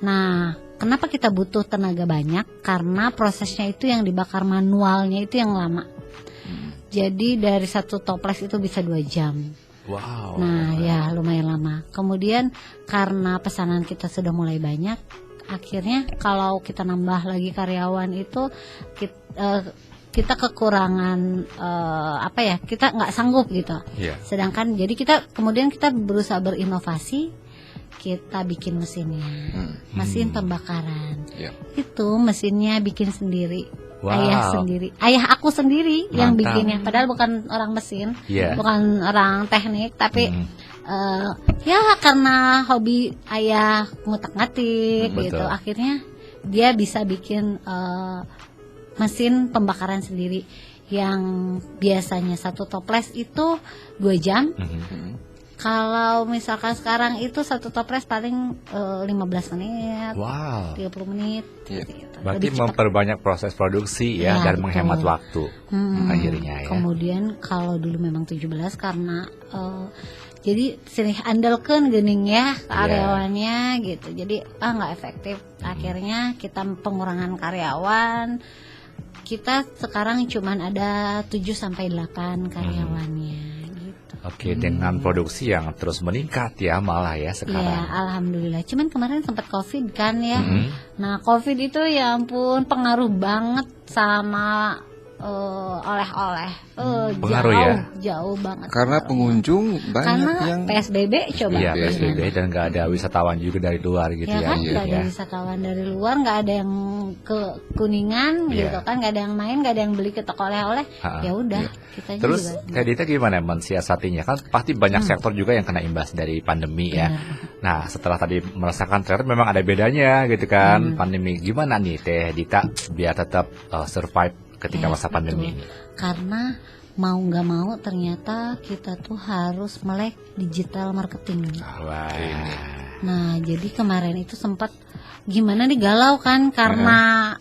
Nah, kenapa kita butuh tenaga banyak? Karena prosesnya itu yang dibakar manualnya itu yang lama. Jadi dari satu toples itu bisa 2 jam. Wow. Nah, ya lumayan lama. Kemudian karena pesanan kita sudah mulai banyak, akhirnya kalau kita nambah lagi karyawan itu kita kekurangan kita nggak sanggup gitu. Iya. Sedangkan jadi kemudian kita berusaha berinovasi, kita bikin mesinnya, mesin pembakaran. Iya. Itu mesinnya bikin sendiri. Wow. Ayah aku sendiri yang Mantap. bikinnya, padahal bukan orang mesin, Iya. bukan orang teknik, tapi ya karena hobi ayah ngutak-ngatik Betul. gitu, akhirnya dia bisa bikin mesin pembakaran sendiri yang biasanya satu toples itu 2 jam. Kalau misalkan sekarang itu satu toples paling 15 menit, Wow. 30 menit. Iya. Gitu. Berarti Lebih cepat. memperbanyak proses produksi ya, Iya, dan betul. menghemat waktu akhirnya ya. Kemudian kalau dulu memang 17 karena jadi sini andalkan gening ya karyawannya gitu. Jadi nggak efektif. Akhirnya kita pengurangan karyawan. Kita sekarang cuman ada 7 sampai 8 karyawannya gitu. Oke, dengan produksi yang terus meningkat ya malah ya Iya, sekarang. alhamdulillah. Cuman kemarin sempat Covid kan ya. Nah, Covid itu ya ampun pengaruh banget sama oleh-oleh. Pengaruh ya? Jauh banget. Karena pengunjung banyak karena yang PSBB coba. Iya, PSBB dan nggak ada wisatawan juga dari luar gitu Ya ya. kan, Iya, nggak ada wisatawan dari luar, nggak ada yang ke Kuningan gitu kan, nggak ada yang main, nggak ada yang beli ke toko oleh-oleh. Ya udah, kita Terus juga. Teh Dita gimana mensiasatinya? Kan pasti banyak sektor juga yang kena imbas dari pandemi ya. Nah, setelah tadi merasakan ternyata memang ada bedanya gitu kan, pandemi. Gimana nih Teh Dita biar tetap survive ketika masa pandemi ini? Karena mau nggak mau ternyata kita tuh harus melek digital marketing. Wah, ini. Nah, jadi kemarin itu sempat gimana nih, galau kan karena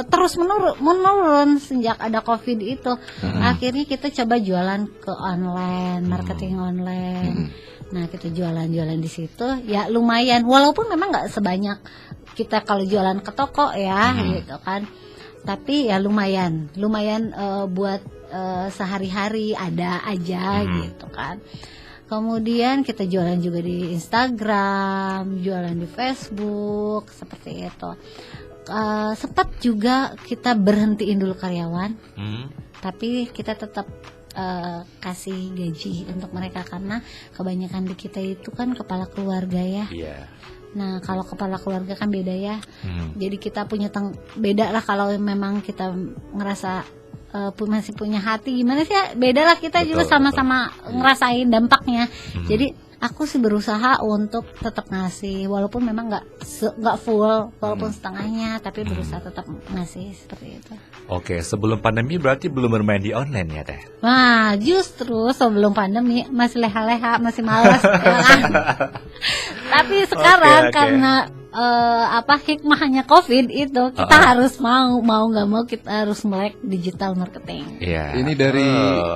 terus menurun sejak ada COVID itu. Akhirnya kita coba jualan ke online, marketing online. Nah, kita jualan-jualan di situ ya lumayan, walaupun memang nggak sebanyak kita kalau jualan ke toko ya gitu kan. Tapi ya lumayan buat sehari-hari ada aja gitu kan. Kemudian kita jualan juga di Instagram, jualan di Facebook, seperti itu. Sempat juga kita berhentiin dulu karyawan, tapi kita tetap kasih gaji untuk mereka karena kebanyakan di kita itu kan kepala keluarga ya. Nah, kalau kepala keluarga kan beda ya. Jadi kita punya beda lah kalau memang kita ngerasa masih punya hati, gimana sih ya, beda lah kita juga sama-sama ngerasain dampaknya. Jadi aku sih berusaha untuk tetap ngasih, walaupun memang nggak full, walaupun setengahnya, tapi berusaha tetap ngasih seperti itu. Oke, sebelum pandemi berarti belum bermain di online ya Teh? Wah, justru sebelum pandemi masih leha-leha, masih malas. Tapi sekarang karena hikmahnya COVID itu kita harus mau nggak mau kita harus melek digital marketing. Ini dari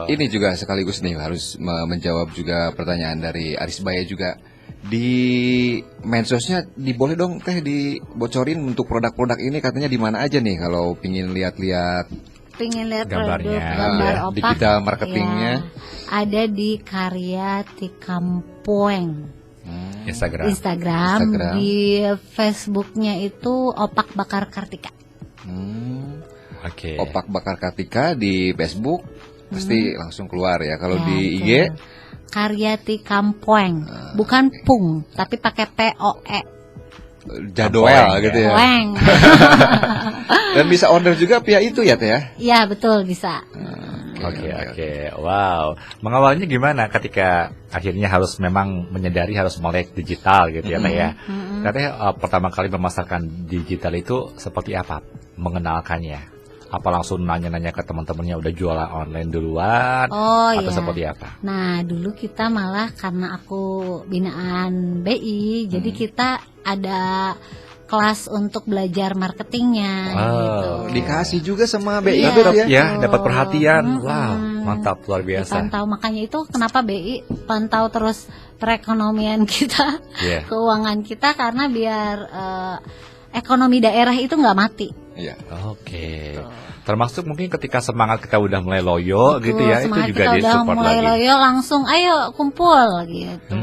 ini juga sekaligus nih harus menjawab juga pertanyaan dari Aris Baya juga. Di medsosnya diboleh dong Teh dibocorin untuk produk-produk ini, katanya di mana aja nih kalau pingin lihat-lihat gambarnya, gambar opak digital marketingnya ya, ada di Karya Tikampoeng. Instagram. Di Facebooknya itu Opak Bakar Kartika. Opak Bakar Kartika di Facebook pasti langsung keluar ya. Kalau di IG Karya Tikampoeng, bukan pung tapi pakai POE. Jadwal gitu ya. Dan bisa order juga via itu ya Teh ya? Iya betul, bisa. Oke. Wow. Mengawalnya gimana ketika akhirnya harus memang menyadari harus melek digital gitu ya Teh ya? Katanya pertama kali memasarkan digital itu seperti apa mengenalkannya? Apa langsung nanya-nanya ke teman-temannya udah jualan online duluan atau seperti apa? Nah, dulu kita malah karena aku binaan BI, jadi kita ada kelas untuk belajar marketingnya gitu. Dikasih juga sama BI dapat perhatian. Wow, mantap, luar biasa. Dipantau, makanya itu kenapa BI pantau terus perekonomian kita, keuangan kita, karena biar ekonomi daerah itu nggak mati. Oke. Termasuk mungkin ketika semangat kita udah mulai loyo gitu ya, itu juga disupport lagi. Mulai loyo langsung ayo kumpul gitu.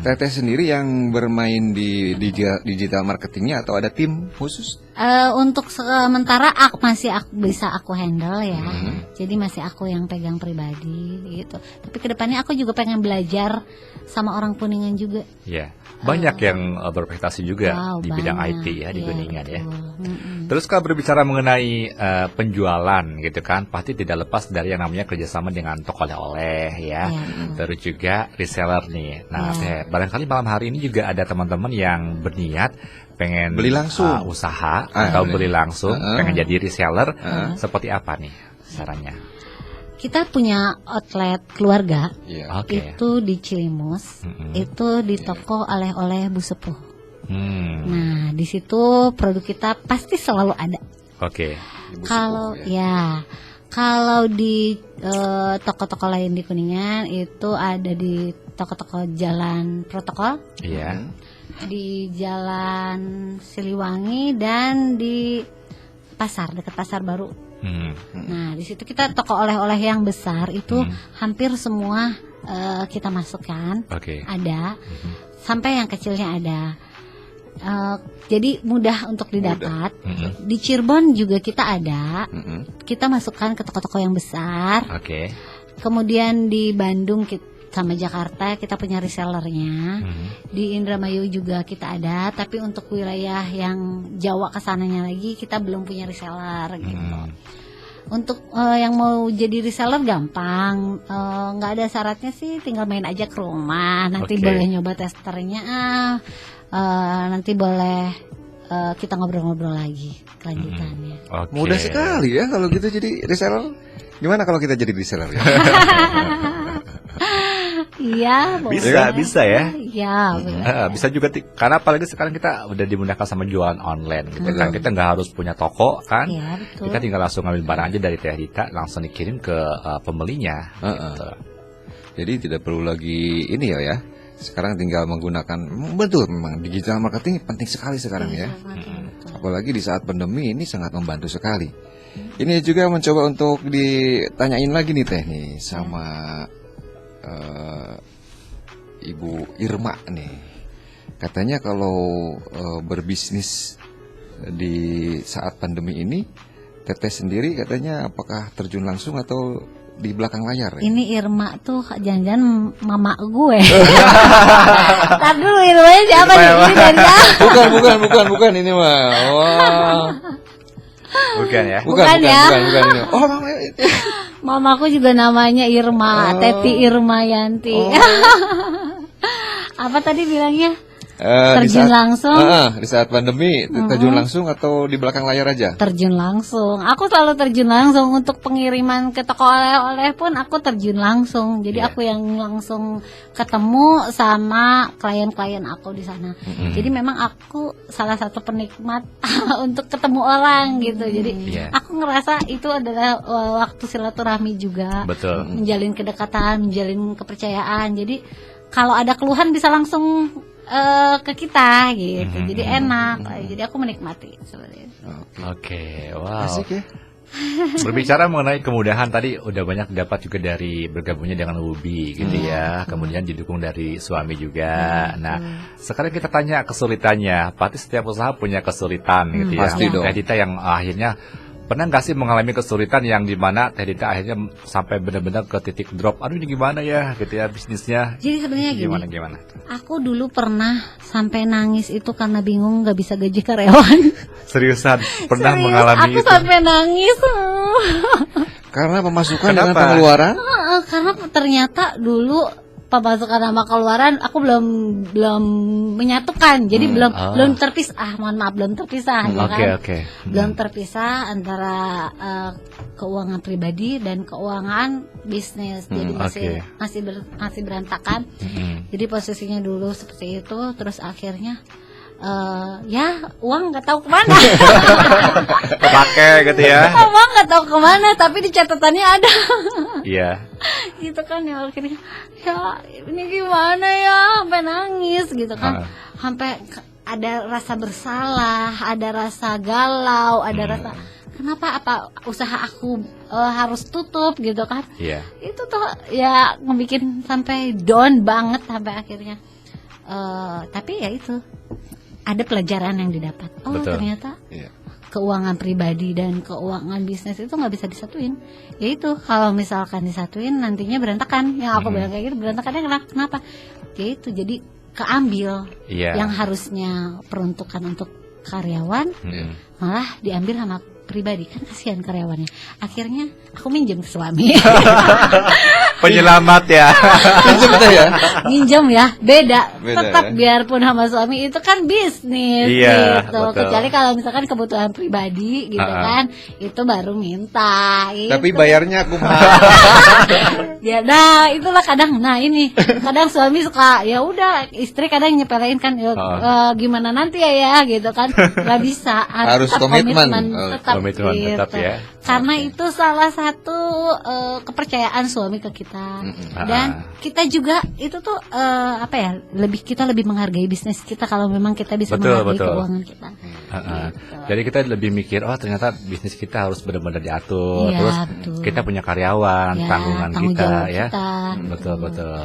Teteh sendiri yang bermain di digital marketingnya atau ada tim khusus? Untuk sementara bisa aku handle ya. Jadi masih aku yang pegang pribadi gitu. Tapi kedepannya aku juga pengen belajar sama orang Kuningan juga. Banyak yang berprestasi juga di bidang IT ya di Kuningan ya. Terus kalau berbicara mengenai penjualan gitu kan, pasti tidak lepas dari yang namanya kerjasama dengan toko oleh-oleh ya. Terus juga reseller nih. Nah, barangkali malam hari ini juga ada teman-teman yang berniat pengen beli langsung usaha atau beli langsung, pengen jadi reseller. Seperti apa nih sarannya? Kita punya outlet keluarga, itu di Cilimus, itu di toko oleh-oleh Bu Sepuh. Nah, di situ produk kita pasti selalu ada. Kalau di toko-toko lain di Kuningan itu ada di toko-toko Jalan Protokol, di Jalan Siliwangi, dan di pasar dekat Pasar Baru. Nah, di situ kita toko oleh-oleh yang besar itu hampir semua kita masukkan, ada, sampai yang kecilnya ada. Jadi mudah untuk didapat. Di Cirebon juga kita ada. Kita masukkan ke toko-toko yang besar. Oke. Kemudian di Bandung sama Jakarta kita punya resellernya. Di Indramayu juga kita ada. Tapi untuk wilayah yang Jawa kesananya lagi kita belum punya reseller gitu. Untuk yang mau jadi reseller gampang, nggak ada syaratnya sih, tinggal main aja ke rumah. Nanti boleh nyoba testernya, nanti boleh kita ngobrol-ngobrol lagi kelanjutannya. Mudah sekali ya kalau gitu jadi reseller. Gimana kalau kita jadi reseller ya? Iya, bisa ya. Iya, bisa juga karena apalagi sekarang kita udah dimudahkan sama jualan online gitu kan. Kita nggak harus punya toko kan. Iya, betul. Kita tinggal langsung ngambil barang aja dari Teh Dita, langsung dikirim ke pembelinya. Gitu. Jadi tidak perlu lagi ini ya. Sekarang tinggal menggunakan, betul memang digital marketing penting sekali sekarang ya. Apalagi di saat pandemi ini sangat membantu sekali. Ini juga mencoba untuk ditanyain lagi nih Teh nih sama Ibu Irma nih. Katanya kalau berbisnis di saat pandemi ini, Teteh sendiri katanya apakah terjun langsung atau di belakang layar? Ya? Ini Irma tuh jangan-jangan mama gue. Ntar dulu Irmanya siapa nih? Ini dari bukan ini mah. Wah. Bukan ya? Bukan ya? Bukan. Oh, mamaku juga namanya Irma, Teti Irma Yanti. Apa tadi bilangnya? Terjun langsung? Di saat pandemi terjun langsung atau di belakang layar aja? Terjun langsung. Aku selalu terjun langsung. Untuk pengiriman ke toko oleh-oleh pun aku terjun langsung. Jadi aku yang langsung ketemu sama klien-klien aku di sana. Jadi memang aku salah satu penikmat untuk ketemu orang gitu. Jadi aku ngerasa itu adalah waktu silaturahmi juga. Betul. Menjalin kedekatan, menjalin kepercayaan. Jadi kalau ada keluhan bisa langsung ke kita gitu, jadi enak, jadi aku menikmati seperti itu. Oke, wow. Asik ya. Berbicara mengenai kemudahan tadi udah banyak dapat juga dari bergabungnya dengan Wubi gitu ya, kemudian didukung dari suami juga. Nah, sekarang kita tanya kesulitannya. Pasti setiap usaha punya kesulitan gitu ya. Pasti dong. Teh Dita yang akhirnya pernah nggak sih mengalami kesulitan yang dimana Teh Dita akhirnya sampai benar-benar ke titik drop? Aduh ini gimana ya gitu ya bisnisnya? Jadi sebenarnya gimana? Aku dulu pernah sampai nangis itu karena bingung nggak bisa gaji karyawan. Seriusan pernah mengalami aku itu? Aku sampai nangis. Karena pemasukan dengan pengeluaran? Karena ternyata dulu pemasukan sama keluaran aku belum menyatukan, jadi belum terpisah. Mohon maaf, belum terpisah, ya kan? Belum terpisah antara keuangan pribadi dan keuangan bisnis. Jadi masih berantakan. Jadi posisinya dulu seperti itu, terus akhirnya ya uang nggak tahu kemana. Kepake gitu ya. Uang nggak tahu kemana, tapi di catatannya ada. Iya. Gitu kan ya, akhirnya ya ini gimana ya, sampai nangis gitu kan. Sampai ada rasa bersalah, ada rasa galau, ada rasa kenapa apa usaha aku harus tutup gitu kan. Iya. Itu tuh ya ngebikin sampai down banget sampai akhirnya. Tapi ya itu ada pelajaran yang didapat. Ternyata keuangan pribadi dan keuangan bisnis itu nggak bisa disatuin. Ya itu kalau misalkan disatuin nantinya berantakan. Yang aku bilang kayak gitu, berantakannya kenapa? Ya itu jadi keambil yang harusnya peruntukan untuk karyawan malah diambil sama pribadi, kan kasihan karyawannya. Akhirnya aku minjem ke suami. Penyelamat ya. Minjem ya, beda tetap ya? Biarpun sama suami itu kan bisnis gitu. Betul. Kecuali kalau misalkan kebutuhan pribadi gitu kan, itu baru minta gitu. Tapi bayarnya aku Ya nah itulah kadang, kadang suami suka ya udah, istri kadang nyepelein kan gimana nanti ya gitu kan. Gak bisa, harus komitmen tetap gitu. Ya. Karena itu salah satu kepercayaan suami ke kita. Dan kita juga itu tuh kita lebih menghargai bisnis kita kalau memang kita bisa menghargai keuangan kita. Jadi kita lebih mikir, oh ternyata bisnis kita harus benar-benar diatur. Iya, Terus betul. kita punya karyawan, Ya, tanggungan tanggung kita jawab ya. kita. Betul.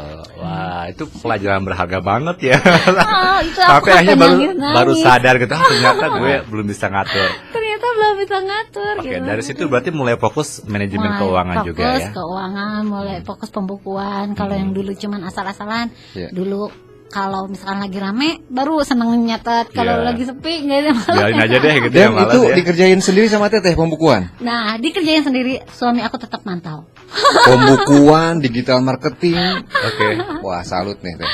Wah, itu pelajaran berharga banget ya. Oh, itu aku Sampai akhirnya nangis-nangis. baru sadar gitu, ternyata gue belum bisa ngatur. Ternyata belum bisa ngatur. Oke, gitu. dari situ berarti mulai fokus manajemen Mulai keuangan fokus juga ya. Keuangan, mulai fokus pembukuan. Kalau yang dulu cuman asal-asalan, dulu kalau misalkan lagi rame baru seneng nyatet, kalau Iya. lagi sepi nggak ada malas. Biarin aja deh gitu Dan ya, malas itu ya. dikerjain sendiri sama Teteh pembukuan. Nah, dikerjain sendiri, suami aku tetap mantau. Pembukuan, digital marketing. Oke. Wah, salut nih Teh.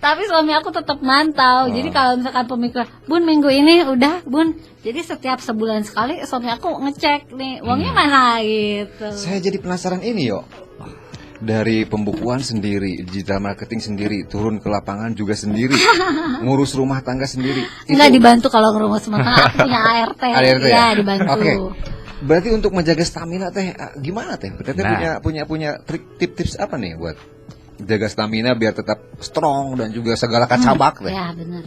Tapi suami aku tetap mantau. Jadi kalau misalkan pemikiran, Bun minggu ini udah, Bun. Jadi setiap sebulan sekali suami aku ngecek nih, uangnya mana gitu. Saya jadi penasaran ini yo. Dari pembukuan sendiri, digital marketing sendiri, turun ke lapangan juga sendiri, ngurus rumah tangga sendiri. Enggak dibantu kalau ngurus rumah tangga, aku punya ART. ART Iya, ya? dibantu. Oke. Berarti untuk menjaga stamina Teh, gimana Teh? Teteh Nah. punya tips apa nih buat jaga stamina biar tetap strong dan juga segala kacabak Teh? Ya, benar.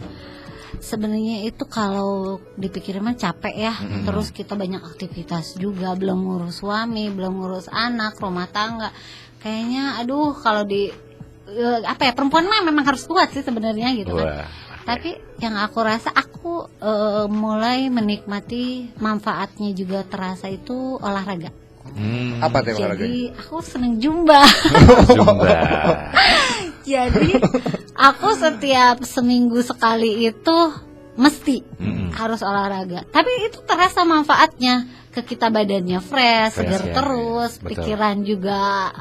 Sebenarnya itu kalau dipikirin mah capek ya. Terus kita banyak aktivitas juga, belum ngurus suami, belum ngurus anak, rumah tangga. Kayaknya aduh kalau apa ya, perempuan mah memang harus kuat sih sebenarnya gitu kan. Wah. Tapi yang aku rasa aku mulai menikmati manfaatnya juga terasa itu olahraga. Apa Teh olahraganya? Jadi aku seneng Zumba. Zumba. Jadi aku setiap seminggu sekali itu mesti harus olahraga. Tapi itu terasa manfaatnya ke kita, badannya fresh, seger ya, terus, betul. pikiran juga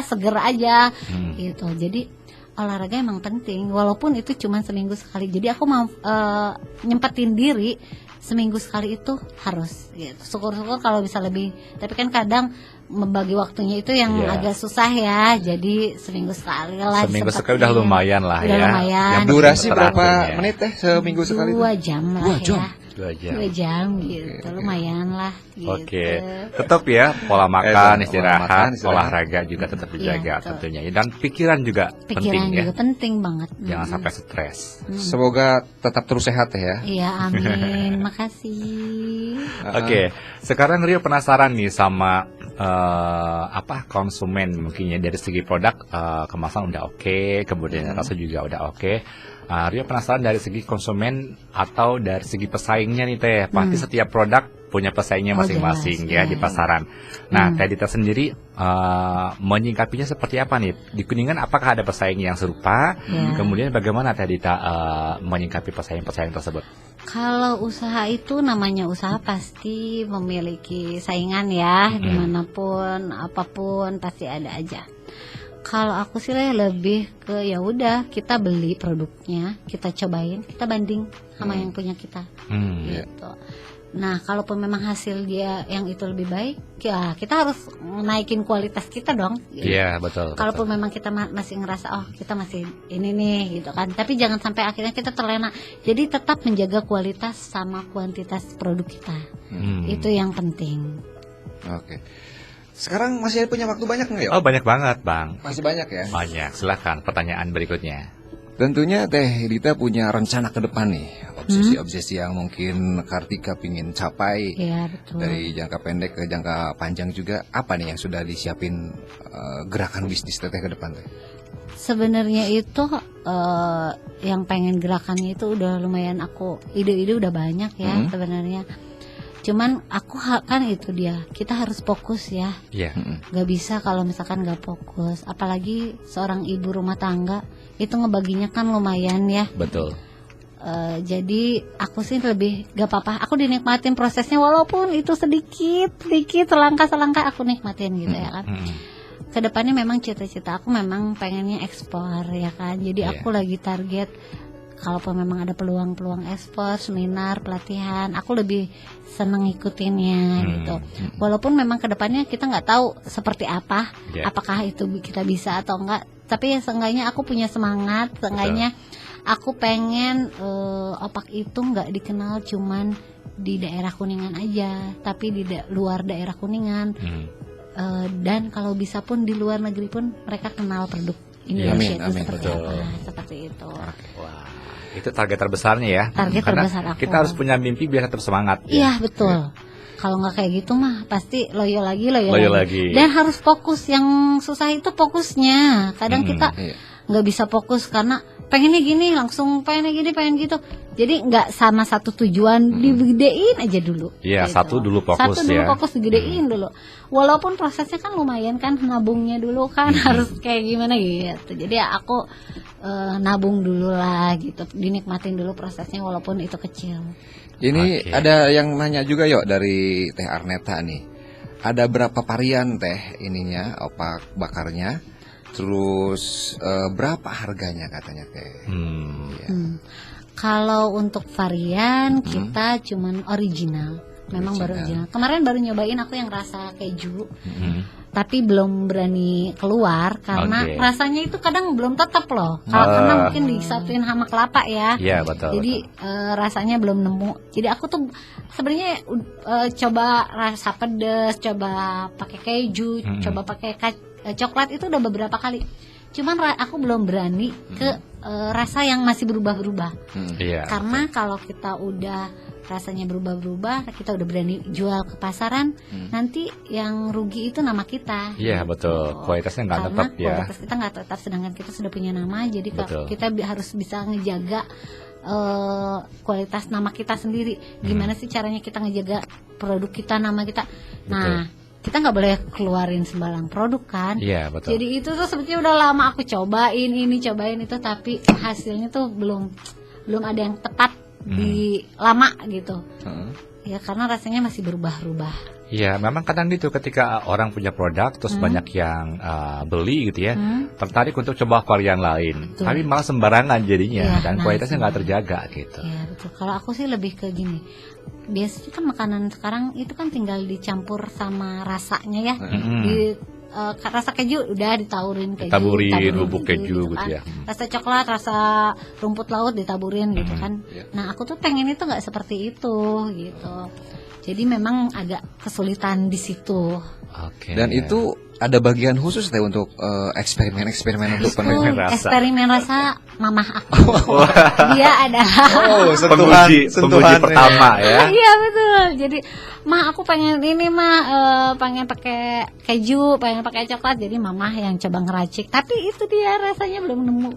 seger aja gitu. Jadi olahraga emang penting, walaupun itu cuma seminggu sekali. Jadi aku mau nyempetin diri seminggu sekali itu harus gitu. Syukur-syukur kalau bisa lebih. Tapi kan kadang membagi waktunya itu yang agak susah ya. Jadi seminggu sekali lah. Seminggu sekali udah lumayan lah udah ya. lumayan. Yang Durasi penting berapa teraturnya. menit Teh seminggu sekali? 2 jam lah 2 jam? ya. 2 jam. 2 jam gitu, lumayan lah gitu. Oke, tetap ya pola makan, pola istirahat, makan, istirahat. olahraga juga tetap dijaga Iya, betul. tentunya. Dan pikiran juga Pikiran penting ya. juga penting banget. Jangan sampai stres. Semoga tetap terus sehat Teh ya. Iya, amin. Makasih. Oke, sekarang Rio penasaran nih sama konsumen mungkin ya, dari segi produk kemasan udah oke, kemudian rasa juga udah oke. Rio penasaran dari segi konsumen atau dari segi pesaingnya nih Teh. Pasti setiap produk punya pesaingnya masing-masing jelas, ya di ya. pasaran. Nah, Teh Dita sendiri menyingkapinya seperti apa nih? Di Kuningan apakah ada pesaing yang serupa? Ya. Kemudian bagaimana Teh Dita menyingkapi pesaing-pesaing tersebut? Kalau usaha itu namanya usaha pasti memiliki saingan ya, dimanapun apapun pasti ada aja. Kalau aku sih lebih ke ya udah kita beli produknya, kita cobain, kita banding sama yang punya kita, gitu. Nah, kalaupun memang hasil dia yang itu lebih baik, ya kita harus naikin kualitas kita dong. Gitu. Iya, betul. Kalaupun memang kita masih ngerasa kita masih ini nih gitu kan, tapi jangan sampai akhirnya kita terlena. Jadi tetap menjaga kualitas sama kuantitas produk kita. Itu yang penting. Oke. Sekarang masih punya waktu banyak nggak ya? Oh, banyak banget, Bang. Masih banyak ya? Banyak. Silakan pertanyaan berikutnya. Tentunya Teh Dita punya rencana ke depan nih, obsesi-obsesi yang mungkin Kartika pingin capai. Iya, betul. Dari jangka pendek ke jangka panjang juga, apa nih yang sudah disiapin gerakan bisnis Teteh ke depan Teh? Sebenarnya itu yang pengen gerakannya itu udah lumayan, aku ide-ide udah banyak ya sebenarnya. Cuman aku kan itu dia, kita harus fokus ya. Iya. Gak bisa kalau misalkan gak fokus. Apalagi seorang ibu rumah tangga itu ngebaginya kan lumayan ya. Betul. Jadi aku sih lebih gak apa-apa. Aku dinikmatin prosesnya walaupun itu sedikit selangkah aku nikmatin gitu ya kan. Kedepannya memang cita-cita aku memang pengennya ekspor ya kan. Jadi aku lagi target kalaupun memang ada peluang-peluang ekspor, seminar, pelatihan, aku lebih seneng ngikutinnya gitu. Walaupun memang kedepannya kita nggak tahu seperti apa, apakah itu kita bisa atau enggak. Tapi ya seenggaknya aku punya semangat, seenggaknya aku pengen opak itu nggak dikenal cuman di daerah Kuningan aja, tapi di luar daerah Kuningan. Dan kalau bisa pun di luar negeri pun mereka kenal produk Indonesia itu seperti apa, seperti itu. Wah. Itu target terbesarnya ya. Target Karena terbesar aku. kita harus punya mimpi biar tetap semangat. Iya betul. Kalau nggak kayak gitu mah pasti loyo lagi. Lagi. Dan harus fokus. Yang susah itu fokusnya. Kadang kita nggak bisa fokus karena pengennya gini, langsung pengen gitu. Jadi nggak sama satu tujuan, digedein aja dulu. Iya, gitu. satu dulu fokus fokus digedein dulu. Walaupun prosesnya kan lumayan kan, nabungnya dulu kan harus kayak gimana gitu. Jadi aku nabung dulu lah gitu, dinikmatin dulu prosesnya walaupun itu kecil. Ini ada yang nanya juga yuk dari Teh Arneta nih. Ada berapa varian teh ininya, opak bakarnya? Terus berapa harganya katanya teh? Ya. Kalau untuk varian kita cuman original. Memang baru original. Kemarin baru nyobain aku yang rasa keju. Tapi belum berani keluar karena rasanya itu kadang belum tetap loh. Karena mungkin disatuin sama kelapa ya. Iya, betul. Jadi rasanya belum nemu. Jadi aku tuh sebenarnya coba rasa pedas, coba pakai keju, coba pakai coklat itu udah beberapa kali. Cuman aku belum berani ke rasa yang masih berubah-berubah. Karena kalau kita udah rasanya berubah-berubah, kita udah berani jual ke pasaran, nanti yang rugi itu nama kita. Iya betul, kualitasnya nggak tetap ya. Kualitas kita nggak tetap, sedangkan kita sudah punya nama, jadi kita harus bisa ngejaga kualitas nama kita sendiri. Gimana sih caranya kita ngejaga produk kita, nama kita? Nah, kita nggak boleh keluarin sembarang produk kan. Iya betul. Jadi itu tuh sebetulnya udah lama aku cobain itu, tapi hasilnya tuh belum ada yang tepat di lama gitu. Ya karena rasanya masih berubah-ubah. Iya, memang kadang gitu ketika orang punya produk terus banyak yang beli gitu ya, tertarik untuk coba varian lain, tapi malah sembarangan jadinya dan kualitasnya nggak terjaga gitu. Iya betul. Kalau aku sih lebih ke gini, biasanya kan makanan sekarang itu kan tinggal dicampur sama rasanya ya. Rasa keju udah ditaburin bubuk keju gitu ya. Rasa coklat, rasa rumput laut ditaburin gitu kan. Nah aku tuh pengen itu nggak seperti itu gitu. Jadi memang agak kesulitan di situ. Dan itu ada bagian khusus teh untuk eksperimen untuk penelitian rasa. Eksperimen rasa mamah aku. Dia ada. Penguji pertama ya. Iya betul. Jadi aku pengen ini pengen pakai keju, pengen pakai coklat. Jadi mamah yang coba ngeracik. Tapi itu dia rasanya belum nemu.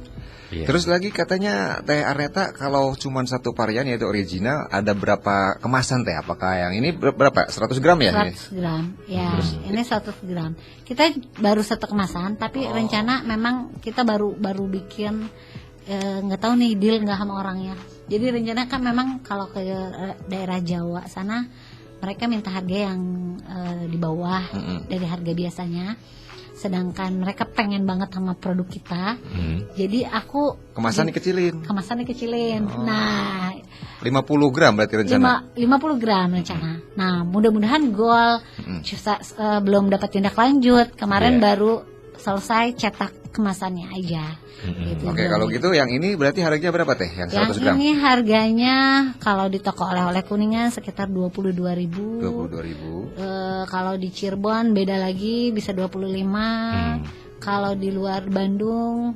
Terus lagi katanya Teh Arneta kalau cuma satu varian yaitu original, ada berapa kemasan teh? Apakah yang ini berapa? 100 gram ya? 100 gram. Ya, ini 100 gram. Kita baru satu kemasan, tapi rencana memang kita baru bikin, nggak tahu nih deal nggak sama orangnya. Jadi rencana kan memang kalau ke daerah Jawa sana mereka minta harga yang di bawah dari harga biasanya. Sedangkan mereka pengen banget sama produk kita. Jadi aku kemasannya kecilin. Nah, 50 gram berarti rencana. 50 gram rencana. Nah, mudah-mudahan goal. Belum dapat tindak lanjut. Kemarin baru selesai cetak kemasannya aja. Gitu. Oke, kalau gitu yang ini berarti harganya berapa teh? Yang 100 gram? Yang ini harganya kalau di toko oleh-oleh Kuningan sekitar 22.000. 22.000. Kalau di Cirebon beda lagi bisa 25. Kalau di luar Bandung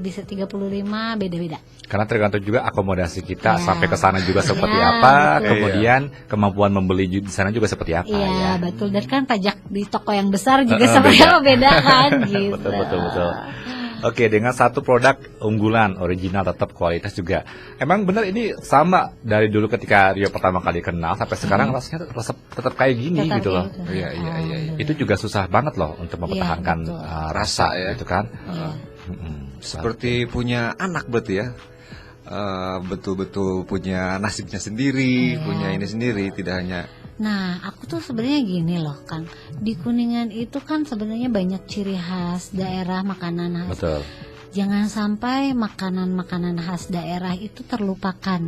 bisa 35, beda-beda. Karena tergantung juga akomodasi kita sampai ke sana juga seperti apa, kemudian kemampuan membeli di sana juga seperti apa ya. Betul. Dan kan pajak di toko yang besar juga seperti apa beda kan gitu. Betul. Oke, dengan satu produk unggulan, original, tetap kualitas juga. Emang benar ini sama dari dulu ketika Rio pertama kali kenal sampai sekarang rasanya tetap kayak gini gitu loh. Iya. Itu juga susah banget loh untuk mempertahankan rasa ya, gitu kan. Seperti punya anak berarti ya. Betul-betul punya nasibnya sendiri, punya ini sendiri, tidak hanya. Nah, aku tuh sebenarnya gini loh, Kang. Di Kuningan itu kan sebenarnya banyak ciri khas daerah, makanan khas. Betul. Jangan sampai makanan-makanan khas daerah itu terlupakan.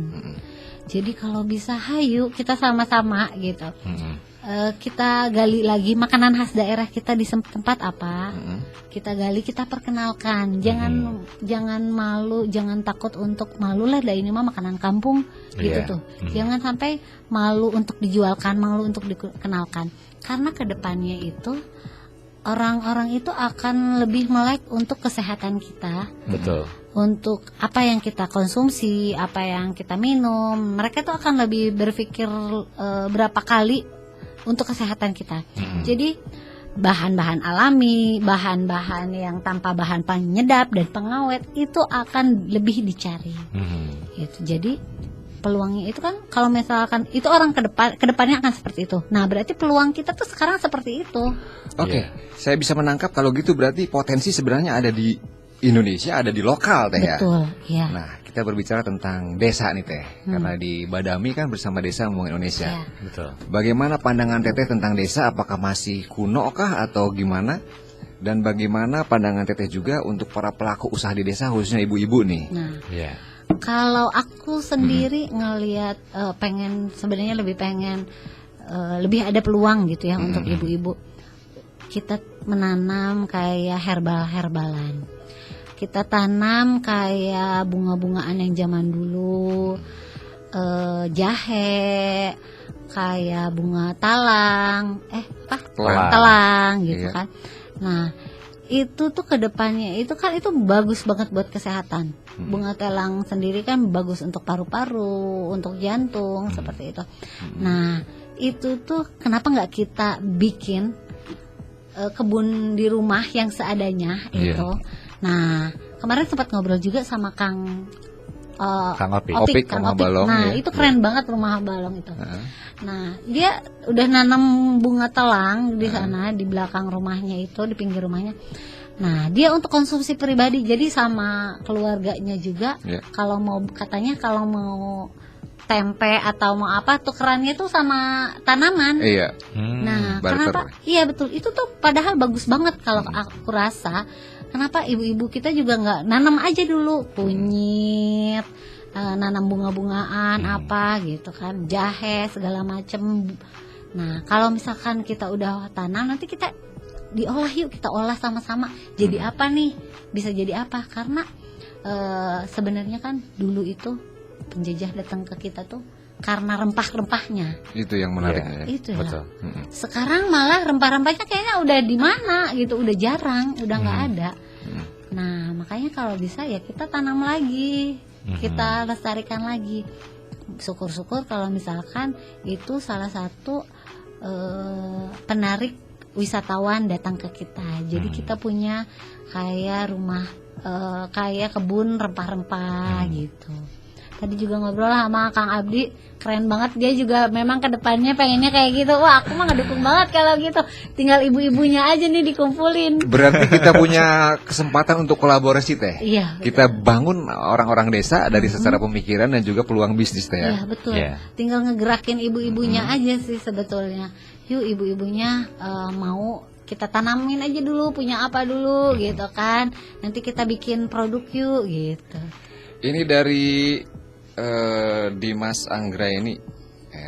Jadi kalau bisa hayu kita sama-sama gitu. Kita gali lagi makanan khas daerah kita di tempat apa. Kita gali, kita perkenalkan. Jangan malu, jangan takut untuk malu lah. Ini mah makanan kampung gitu tuh. Jangan sampai malu untuk dijualkan, malu untuk dikenalkan. Karena kedepannya itu orang-orang itu akan lebih melek untuk kesehatan kita. Betul. untuk apa yang kita konsumsi, apa yang kita minum, mereka tuh akan lebih berpikir berapa kali untuk kesehatan kita. Jadi bahan-bahan alami, bahan-bahan yang tanpa bahan penyedap dan pengawet itu akan lebih dicari. Gitu. Jadi peluangnya itu kan kalau misalkan itu orang kedepannya akan seperti itu. Nah berarti peluang kita tuh sekarang seperti itu. Oke, saya bisa menangkap kalau gitu berarti potensi sebenarnya ada di Indonesia, ada di lokal Teh ya. Betul, ya. Nah, kita berbicara tentang desa nih Teh, karena di Badami kan bersama desa ngomongin Indonesia. Ya. Betul. Bagaimana pandangan Teteh tentang desa? Apakah masih kuno kah atau gimana? Dan bagaimana pandangan Teteh juga untuk para pelaku usaha di desa, khususnya ibu-ibu nih? Nah, Iya. kalau aku sendiri ngelihat sebenarnya lebih pengen lebih ada peluang gitu ya untuk ibu-ibu. Kita menanam kayak herbalan. Kita tanam kayak bunga-bungaan yang zaman dulu, jahe, kayak bunga talang, telang gitu kan. Nah, itu tuh kedepannya itu kan itu bagus banget buat kesehatan. Bunga telang sendiri kan bagus untuk paru-paru, untuk jantung seperti itu. Nah, itu tuh kenapa nggak kita bikin kebun di rumah yang seadanya itu. Nah, kemarin sempat ngobrol juga sama Kang Opik. Balong, nah, ya. itu keren banget rumah balong itu. Nah, dia udah nanam bunga telang di sana di belakang rumahnya itu, di pinggir rumahnya. Nah, dia untuk konsumsi pribadi, jadi sama keluarganya juga. Kalau mau tempe atau mau apa tukerannya tuh sama tanaman. Nah, barter. kenapa? Iya betul. Itu tuh padahal bagus banget kalau aku rasa. Kenapa ibu-ibu kita juga nggak nanam aja dulu kunyit, nanam bunga-bungaan apa gitu kan, jahe segala macem. Nah, kalau misalkan kita udah tanam, nanti kita diolah yuk, kita olah sama-sama. Jadi apa nih? Bisa jadi apa? Karena sebenarnya kan dulu itu penjajah datang ke kita tuh karena rempah-rempahnya. Itu yang menarik ya. Itu ya. Betul. Sekarang malah rempah-rempahnya kayaknya udah di mana gitu, udah jarang, udah nggak ada. Nah, makanya kalau bisa ya kita tanam lagi, kita lestarikan lagi. Syukur-syukur kalau misalkan itu salah satu penarik wisatawan datang ke kita. Jadi kita punya kayak rumah, kayak kebun rempah-rempah gitu. Tadi juga ngobrol sama Kang Abdi, keren banget, dia juga memang kedepannya pengennya kayak gitu. Wah, aku mah ngedukung banget kalau gitu. Tinggal ibu-ibunya aja nih dikumpulin. Berarti kita punya kesempatan untuk kolaborasi Teh. Iya. Kita bangun orang-orang desa dari secara pemikiran dan juga peluang bisnis Teh ya. Iya betul. Tinggal ngegerakin ibu-ibunya aja sih sebetulnya. Yuk ibu-ibunya mau kita tanamin aja dulu, punya apa dulu gitu kan. Nanti kita bikin produk yuk gitu. Ini dari Dimas Anggraini,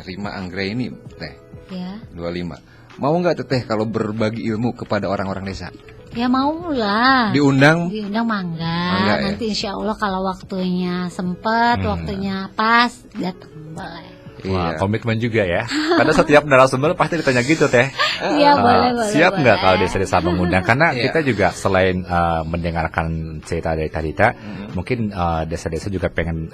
Rima Anggraini Teh. Ya. 25. Mau nggak Teteh kalau berbagi ilmu kepada orang-orang desa? Ya mau lah. Diundang Mangga. Nanti insya Allah kalau waktunya sempet, waktunya pas, datang boleh. Wah, komitmen juga ya. Karena setiap narasumber pasti ditanya gitu Teh. Iya boleh. Siap nggak kalau desa-desa mengundang? Karena kita juga selain mendengarkan cerita dari Tadita, mungkin desa-desa juga pengen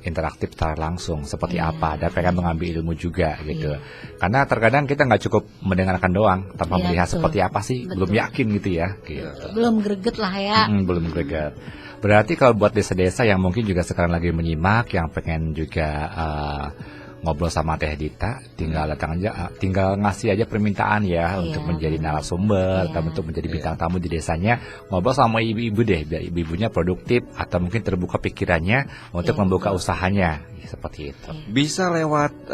interaktif secara langsung seperti apa, dan pengen mengambil ilmu juga gitu. Karena terkadang kita nggak cukup mendengarkan doang tanpa melihat seperti apa sih, belum yakin gitu ya. Gitu. Belum greget lah ya. Belum greget. Berarti kalau buat desa-desa yang mungkin juga sekarang lagi menyimak, yang pengen juga ngobrol sama Teh Dita, tinggal datang aja, tinggal ngasih aja permintaan ya untuk menjadi narasumber atau untuk menjadi bintang tamu di desanya, ngobrol sama ibu-ibu deh, biar ibu-ibunya produktif atau mungkin terbuka pikirannya untuk membuka usahanya, seperti itu. Bisa lewat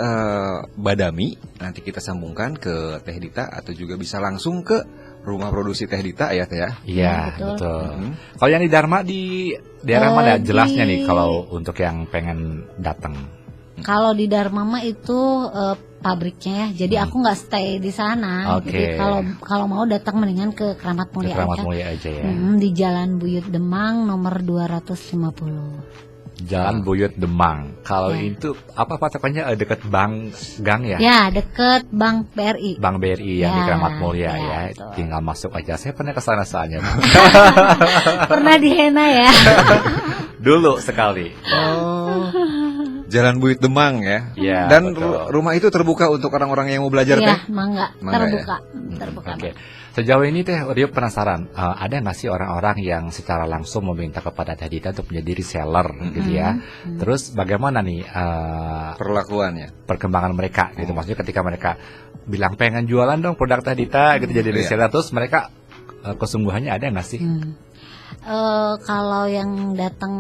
Badami, nanti kita sambungkan ke Teh Dita, atau juga bisa langsung ke rumah produksi Teh Dita ya Teh ya. Iya betul. Kalau yang di Dharma di daerah mana jelasnya nih kalau untuk yang pengen datang? Kalau di Dharma mah itu pabriknya ya, jadi aku nggak stay di sana. Jadi kalau mau datang mendingan ke Keramat Mulia Mulia aja ya. Di Jalan Buyut Demang nomor 250. Jalan Buyut Demang. Kalau itu apa patokannya dekat Bank Gang ya? Ya, deket Bank BRI. Bank BRI yang di Keramat Mulia ya. Betul. Tinggal masuk aja. Saya pernah ke sana soalnya. Pernah di Hena ya? Dulu sekali. Oh. Jalan Buyut Demang ya. Ya, Dan betul. rumah itu terbuka untuk orang-orang yang mau belajar Iya, teh. mangga, Mangga, terbuka. Oke. Sejauh ini Teh Rio penasaran, ada nggak sih orang-orang yang secara langsung meminta kepada Teh Dita untuk menjadi reseller gitu ya? Terus bagaimana nih Perlakuannya. perkembangan mereka gitu? Maksudnya ketika mereka bilang pengen jualan dong produk Teh Dita gitu jadi reseller, terus mereka kesungguhannya ada nggak sih? Kalau yang datang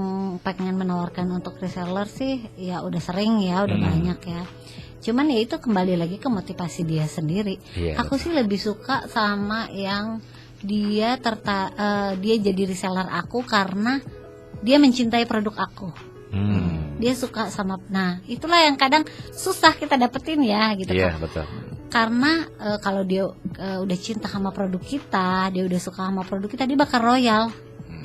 pengen menawarkan untuk reseller sih, ya udah sering ya, udah banyak ya. Cuman ya itu kembali lagi ke motivasi dia sendiri. Iya, Aku sih lebih suka sama yang dia dia jadi reseller aku karena dia mencintai produk aku. Dia suka sama, nah itulah yang kadang susah kita dapetin ya gitu Iya, kan. betul. Karena kalau dia udah cinta sama produk kita, dia udah suka sama produk kita, dia bakal royal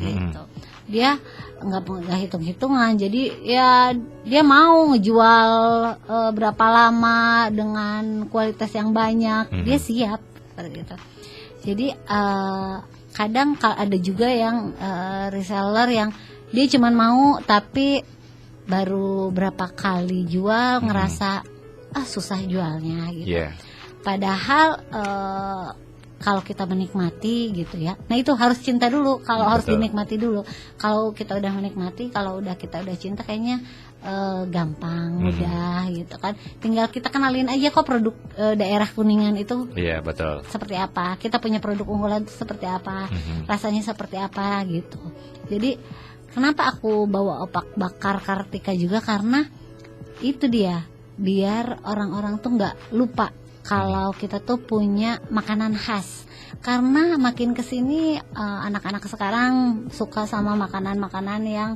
gitu. Dia nggak hitung-hitungan, jadi ya dia mau ngejual berapa lama dengan kualitas yang banyak, dia siap seperti itu. Jadi kadang ada juga yang reseller yang dia cuman mau tapi baru berapa kali jual ngerasa susah jualnya gitu. Iya. Padahal kalau kita menikmati gitu ya, nah itu harus cinta dulu. Kalau harus dinikmati dulu. Kalau kita udah menikmati, kalau kita udah cinta, kayaknya gampang, mudah gitu kan. Tinggal kita kenalin aja kok produk daerah Kuningan itu. Iya, betul. Seperti apa? Kita punya produk unggulan itu seperti apa? Rasanya seperti apa gitu. Jadi kenapa aku bawa opak bakar Kartika juga, karena itu dia, biar orang-orang tuh nggak lupa kalau kita tuh punya makanan khas. Karena makin kesini anak-anak sekarang suka sama makanan-makanan yang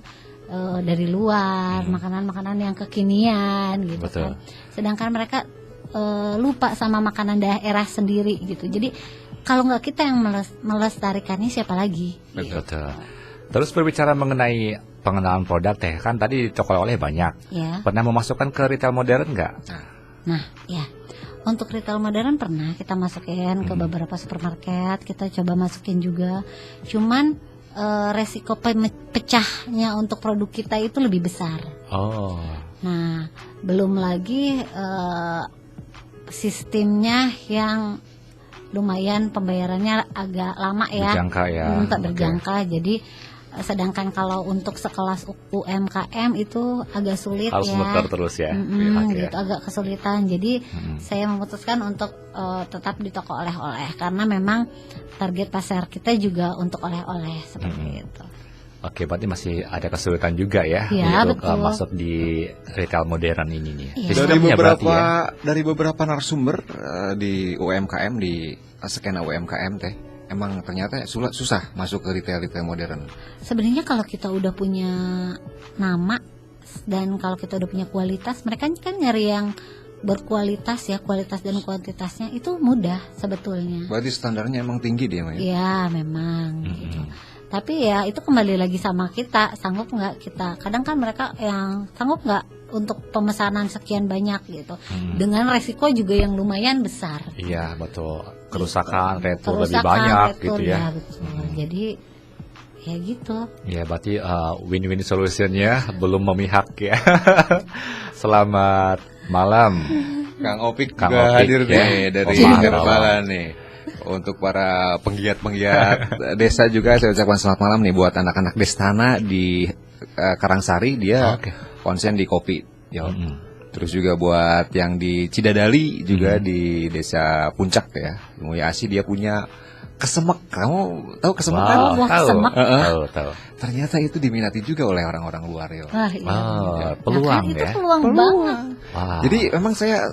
dari luar, makanan-makanan yang kekinian gitu. Betul. Kan. Sedangkan mereka lupa sama makanan daerah sendiri gitu. Jadi kalau nggak kita yang melestarikannya, siapa lagi? Betul. Terus berbicara mengenai pengenalan produk Teh, kan tadi toko oleh banyak. Ya. Pernah memasukkan ke retail modern nggak? Nah, ya. Untuk retail modern pernah kita masukin ke beberapa supermarket, kita coba masukin juga. Cuman resiko pecahnya untuk produk kita itu lebih besar. Oh. Nah, belum lagi sistemnya yang lumayan pembayarannya agak lama ya. Berjangka ya. Berjangka. Jadi sedangkan kalau untuk sekelas UMKM itu agak sulit harus ya. muter terus ya. Gitu, agak kesulitan. Jadi saya memutuskan untuk tetap di toko oleh-oleh karena memang target pasar kita juga untuk oleh-oleh seperti itu. Oke, berarti masih ada kesulitan juga ya, untuk masuk di retail modern ini nih. Ya. Dari beberapa narasumber di UMKM, di skena UMKM Teh, emang ternyata susah masuk ke retail modern. Sebenarnya kalau kita udah punya nama dan kalau kita udah punya kualitas, mereka kan nyari yang berkualitas ya, kualitas dan kuantitasnya itu mudah sebetulnya. Berarti standarnya emang tinggi dia, Maya? Iya, memang gitu. Tapi ya itu kembali lagi sama kita, sanggup nggak kita. Kadang kan mereka yang sanggup nggak untuk pemesanan sekian banyak gitu, dengan resiko juga yang lumayan besar. Iya, betul. Kerusakan, retur lebih banyak gitu ya. Betul. Jadi ya gitu. Ya, berarti win-win solutionnya belum memihak ya. Selamat malam, Kang Opik juga hadir nih dari Herbala nih. Untuk para penggiat desa juga saya ucapkan selamat malam nih buat anak-anak Destana di Karangsari, dia konsen di kopi. Terus juga buat yang di Cidadali juga di desa Puncak ya, Mulyasi, dia punya kesemek. Kamu tahu kesemek kan? Tahu. Ternyata itu diminati juga oleh orang-orang luar ya. Peluang nah, kan ya. Itu peluang banget. Jadi memang saya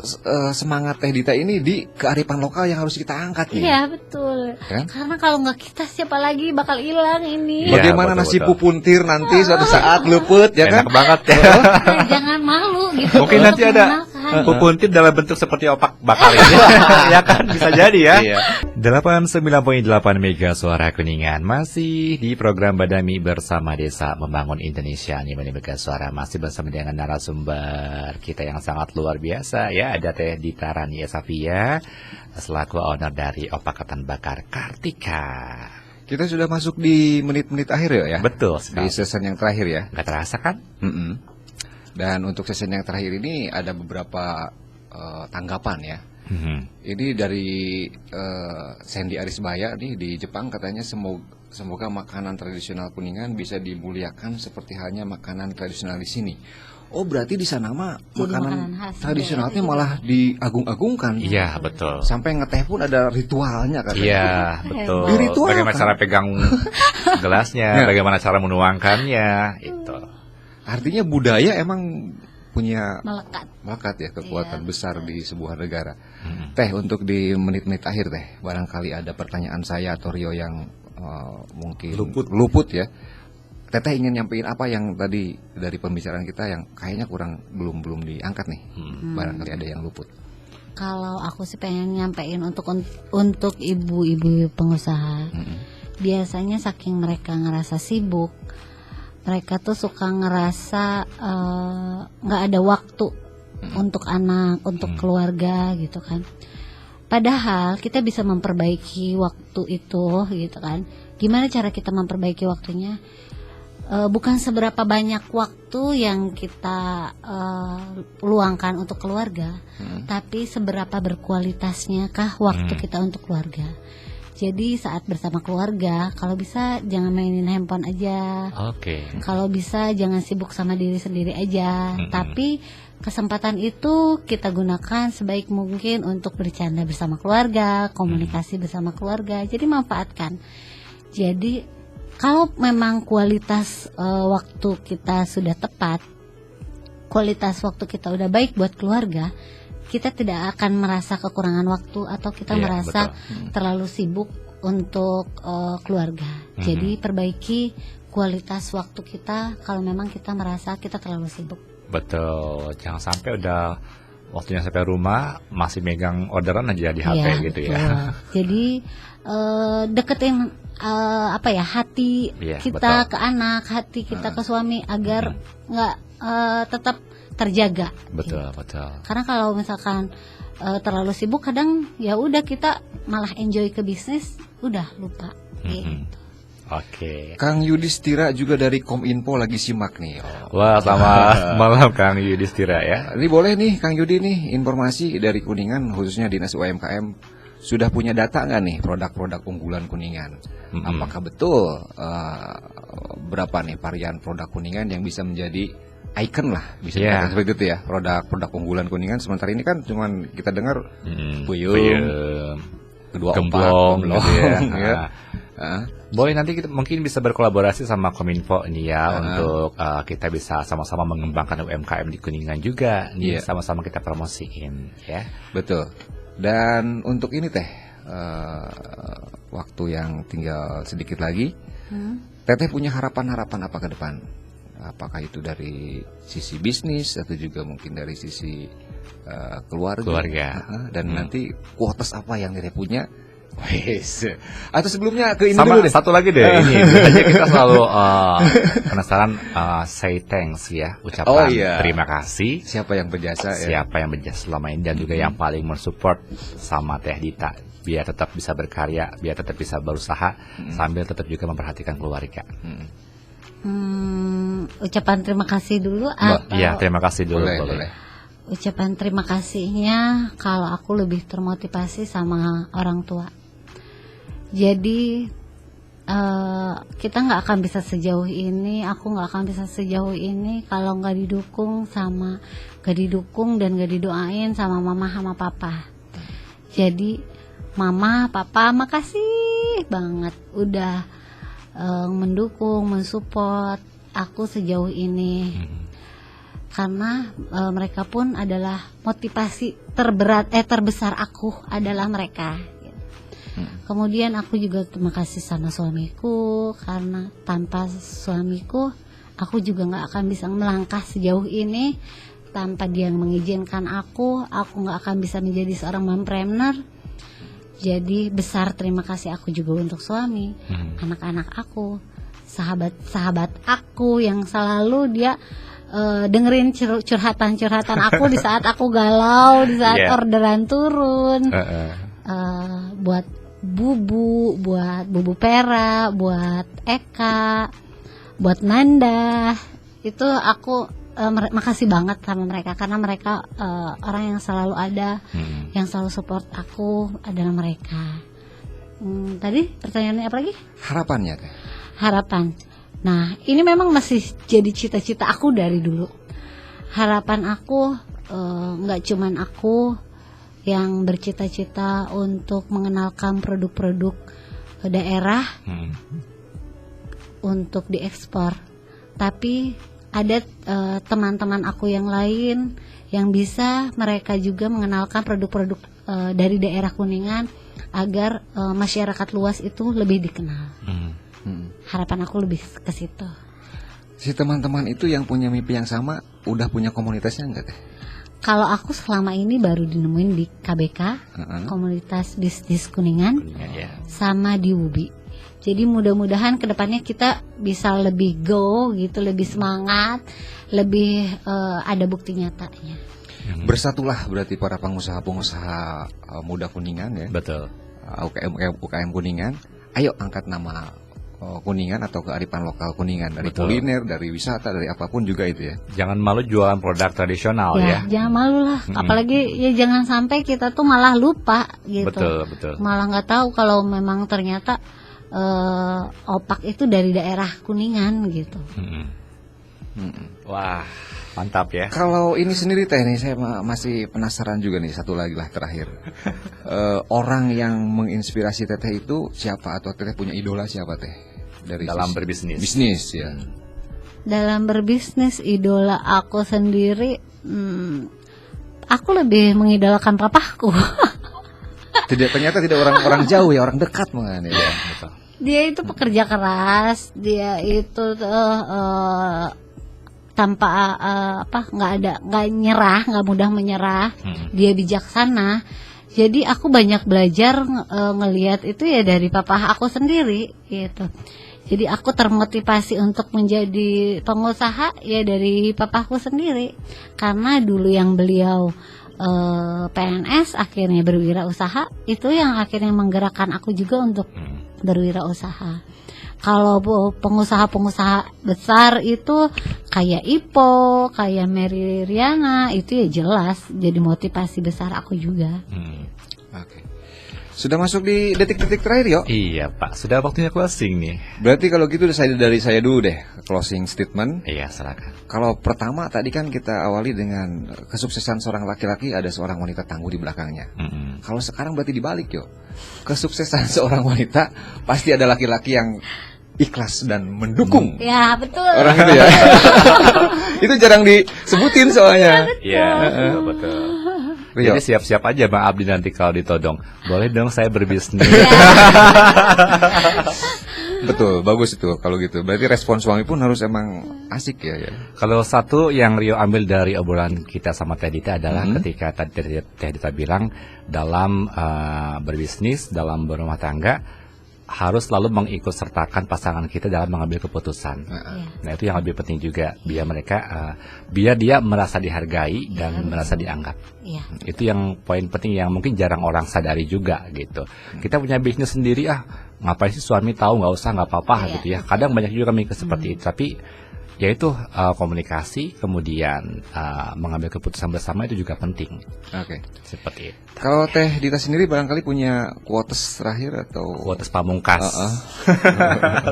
semangat Teh Dita ini di kearifan lokal yang harus kita angkat nih. Iya betul. Kan? Karena kalau nggak kita siapa lagi bakal hilang ini. Bagaimana betul, nasi betul. pupuntir nanti suatu saat luput ya kan? Enak banget ya. Jangan malu gitu. Mungkin nanti ada Pupuntir dalam bentuk seperti opak bakar ini. Ya kan, bisa jadi ya. 89.8 Mega Suara Kuningan masih di program Badami bersama Desa Membangun Indonesia. Nih Mega Suara masih bersama dengan narasumber kita yang sangat luar biasa ya. Ada Teh Dita Rani Safia selaku owner dari Opak Ketan Bakar Kartika. Kita sudah masuk di menit-menit akhir ya? Betul Di sekali. season yang terakhir ya. Nggak terasa kan? Dan untuk season yang terakhir ini ada beberapa tanggapan ya. Ini dari Sandy Arisbaya nih di Jepang, katanya semoga makanan tradisional Kuningan bisa dimuliakan seperti halnya makanan tradisional di sini. Oh, berarti di sana mah makanan tradisionalnya malah diagung-agungkan. Iya, betul. Sampai ngeteh pun ada ritualnya kan. Iya, betul. Ritual bagaimana kan? cara pegang gelasnya, bagaimana cara menuangkannya, itu. Artinya budaya emang punya melekat ya, kekuatan Iya, besar di sebuah negara. Teh, untuk di menit-menit akhir Teh, barangkali ada pertanyaan saya atau Rio yang mungkin luput ya. Teteh ingin nyampein apa yang tadi dari pembicaraan kita yang kayaknya belum diangkat nih. Barangkali ada yang luput. Kalau aku sih pengen nyampein untuk ibu-ibu pengusaha. Biasanya saking mereka ngerasa sibuk, mereka tuh suka ngerasa nggak ada waktu untuk anak, untuk keluarga gitu kan. Padahal kita bisa memperbaiki waktu itu gitu kan. Gimana cara kita memperbaiki waktunya? Bukan seberapa banyak waktu yang kita luangkan untuk keluarga, tapi seberapa berkualitasnya kah waktu kita untuk keluarga. Jadi saat bersama keluarga, kalau bisa jangan mainin handphone aja. Kalau bisa jangan sibuk sama diri sendiri aja. Tapi kesempatan itu kita gunakan sebaik mungkin untuk bercanda bersama keluarga, komunikasi bersama keluarga. Jadi manfaatkan. Jadi kalau memang kualitas waktu kita sudah tepat, kualitas waktu kita udah baik buat keluarga, kita tidak akan merasa kekurangan waktu atau kita merasa terlalu sibuk untuk keluarga. Jadi perbaiki kualitas waktu kita kalau memang kita merasa kita terlalu sibuk. Betul, jangan sampai udah waktunya sampai rumah masih megang orderan aja di HP gitu ya. Jadi deketin hati kita ke anak, hati kita ke suami agar nggak tetap terjaga. Betul, gitu. betul. Karena kalau misalkan terlalu sibuk, kadang ya udah kita malah enjoy ke bisnis, udah lupa. Gitu. Kang Yudhistira juga dari Kominfo lagi simak nih. Wah, selamat malam Kang Yudhistira ya. Ini boleh nih Kang Yudi nih, informasi dari Kuningan khususnya Dinas UMKM sudah punya data nggak nih produk-produk unggulan Kuningan? Apakah betul berapa nih varian produk Kuningan yang bisa menjadi icon lah, bisa dikatakan seperti itu ya, produk-produk unggulan Kuningan. Sementara ini kan cuman kita dengar puyuh, kedua gemblong gitu ya. Boleh nanti kita mungkin bisa berkolaborasi sama Kominfo ini ya untuk kita bisa sama-sama mengembangkan UMKM di Kuningan juga nih, sama-sama kita promosiin ya. Betul. Dan untuk ini Teh, waktu yang tinggal sedikit lagi, Teteh punya harapan-harapan apa ke depan? Apakah itu dari sisi bisnis atau juga mungkin dari sisi keluarga. Dan nanti kuotas apa yang Teteh punya? Atau sebelumnya ke ini dulu deh. Satu lagi deh ini. Biasanya kita selalu penasaran say thanks ya, ucapan terima kasih. Siapa yang berjasa Siapa yang berjasa selama ini dan juga yang paling mensupport sama Teh Dita biar tetap bisa berkarya, biar tetap bisa berusaha sambil tetap juga memperhatikan keluarga. Ucapan terima kasih dulu atau? Iya, terima kasih dulu. Boleh. Ucapan terima kasihnya kalau aku lebih termotivasi sama orang tua. Jadi kita nggak akan bisa sejauh ini, aku nggak akan bisa sejauh ini kalau nggak didukung dan nggak didoain sama mama sama papa. Jadi mama, papa, makasih banget udah mendukung, mensupport aku sejauh ini. Karena mereka pun adalah motivasi terbesar aku adalah mereka. Kemudian aku juga terima kasih sama suamiku, karena tanpa suamiku aku juga nggak akan bisa melangkah sejauh ini. tanpa dia mengizinkan aku nggak akan bisa menjadi seorang mompreneur. Jadi besar terima kasih aku juga untuk suami, anak-anak aku, sahabat-sahabat aku yang selalu dia dengerin curhatan-curhatan aku di saat aku galau, di saat orderan turun. Buat bubu Pera, buat Eka, buat Nanda, itu aku makasih banget sama mereka karena mereka orang yang selalu ada, yang selalu support aku adalah mereka. Tadi pertanyaannya apa lagi? Harapannya Teh. Harapan. Nah, ini memang masih jadi cita-cita aku dari dulu. Harapan aku nggak cuman aku yang bercita-cita untuk mengenalkan produk-produk daerah untuk diekspor, tapi ada teman-teman aku yang lain yang bisa mereka juga mengenalkan produk-produk dari daerah Kuningan agar masyarakat luas itu lebih dikenal. Harapan aku lebih ke situ. Si teman-teman itu yang punya mimpi yang sama udah punya komunitasnya enggak Teh? Kalau aku selama ini baru dinemuin di KBK, Komunitas Bisnis Kuningan, sama di WUBI. Jadi mudah-mudahan kedepannya kita bisa lebih go gitu, lebih semangat, lebih ada bukti nyatanya. Bersatulah berarti para pengusaha-pengusaha muda Kuningan ya. Betul. UKM Kuningan. Ayo angkat nama Kuningan atau kearifan lokal Kuningan dari kuliner, dari wisata, dari apapun juga itu ya. Jangan malu jualan produk tradisional ya. Jangan malu lah. Apalagi ya jangan sampai kita tuh malah lupa gitu. Betul. Malah nggak tahu kalau memang ternyata opak itu dari daerah Kuningan gitu. Wah, mantap ya. Kalau ini sendiri Teh nih, saya masih penasaran juga nih, satu lagi lah terakhir. Orang yang menginspirasi Teteh itu siapa, atau Teteh punya idola siapa Teh? Dari dalam berbisnis. Bisnis ya. Dalam berbisnis idola aku sendiri, aku lebih mengidolakan papaku. Ternyata tidak orang jauh ya, orang dekat malah ya. Betul. Dia itu pekerja keras, dia itu tanpa nggak nyerah, nggak mudah menyerah. Dia bijaksana. Jadi aku banyak belajar ngelihat itu ya dari papa aku sendiri gitu. Jadi aku termotivasi untuk menjadi pengusaha ya dari papaku sendiri. Karena dulu yang beliau PNS akhirnya berwirausaha, itu yang akhirnya menggerakkan aku juga untuk berwirausaha. Kalau pengusaha-pengusaha besar itu kayak Ipo, kayak Mary Riana, itu ya jelas jadi motivasi besar aku juga. Oke. Sudah masuk di detik-detik terakhir yuk. Iya Pak, sudah waktunya closing nih. Berarti kalau gitu dari saya dulu deh closing statement. Iya, silakan. Kalau pertama tadi kan kita awali dengan kesuksesan seorang laki-laki ada seorang wanita tangguh di belakangnya. Kalau sekarang berarti dibalik yuk. Kesuksesan seorang wanita pasti ada laki-laki yang ikhlas dan mendukung. Ya betul. Orang itu ya. Itu jarang disebutin soalnya. Iya, betul. Jadi siap-siap aja Bang Abdi nanti kalau ditodong. Boleh dong saya berbisnis. Betul, bagus itu kalau gitu. Berarti respon suami pun harus emang asik ya. Kalau satu yang Rio ambil dari obrolan kita sama Teh Dita adalah ketika tadi Teh Dita bilang dalam berbisnis, dalam berumah tangga harus selalu mengikut sertakan pasangan kita dalam mengambil keputusan. Nah itu yang lebih penting juga, biar dia merasa dihargai dan merasa dianggap. Itu yang poin penting yang mungkin jarang orang sadari juga gitu. Kita punya bisnis sendiri ngapain sih suami tahu, nggak usah, nggak apa-apa gitu ya. Kadang banyak juga mikir seperti itu, tapi yaitu komunikasi, kemudian mengambil keputusan bersama itu juga penting. Oke. Seperti itu. Kalau Teh Dita sendiri barangkali punya quotes terakhir atau quotes pamungkas.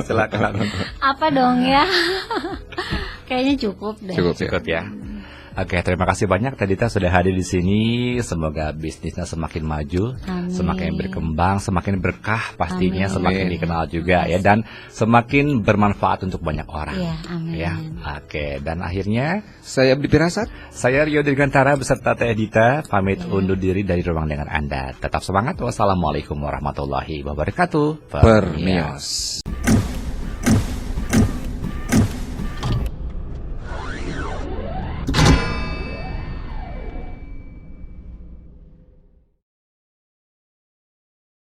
Silakan. Apa dong ya? Kayaknya cukup deh. Cukup ya. Oke, terima kasih banyak Teh Dita sudah hadir di sini. Semoga bisnisnya semakin maju, semakin berkembang, semakin berkah pastinya, semakin dikenal juga ya, dan semakin bermanfaat untuk banyak orang. Ya. Oke, dan akhirnya saya Abdi Pirasat, saya Rio Dirgantara beserta Teh Dita pamit undur diri dari ruang dengar Anda. Tetap semangat. Wassalamualaikum warahmatullahi wabarakatuh. Permios.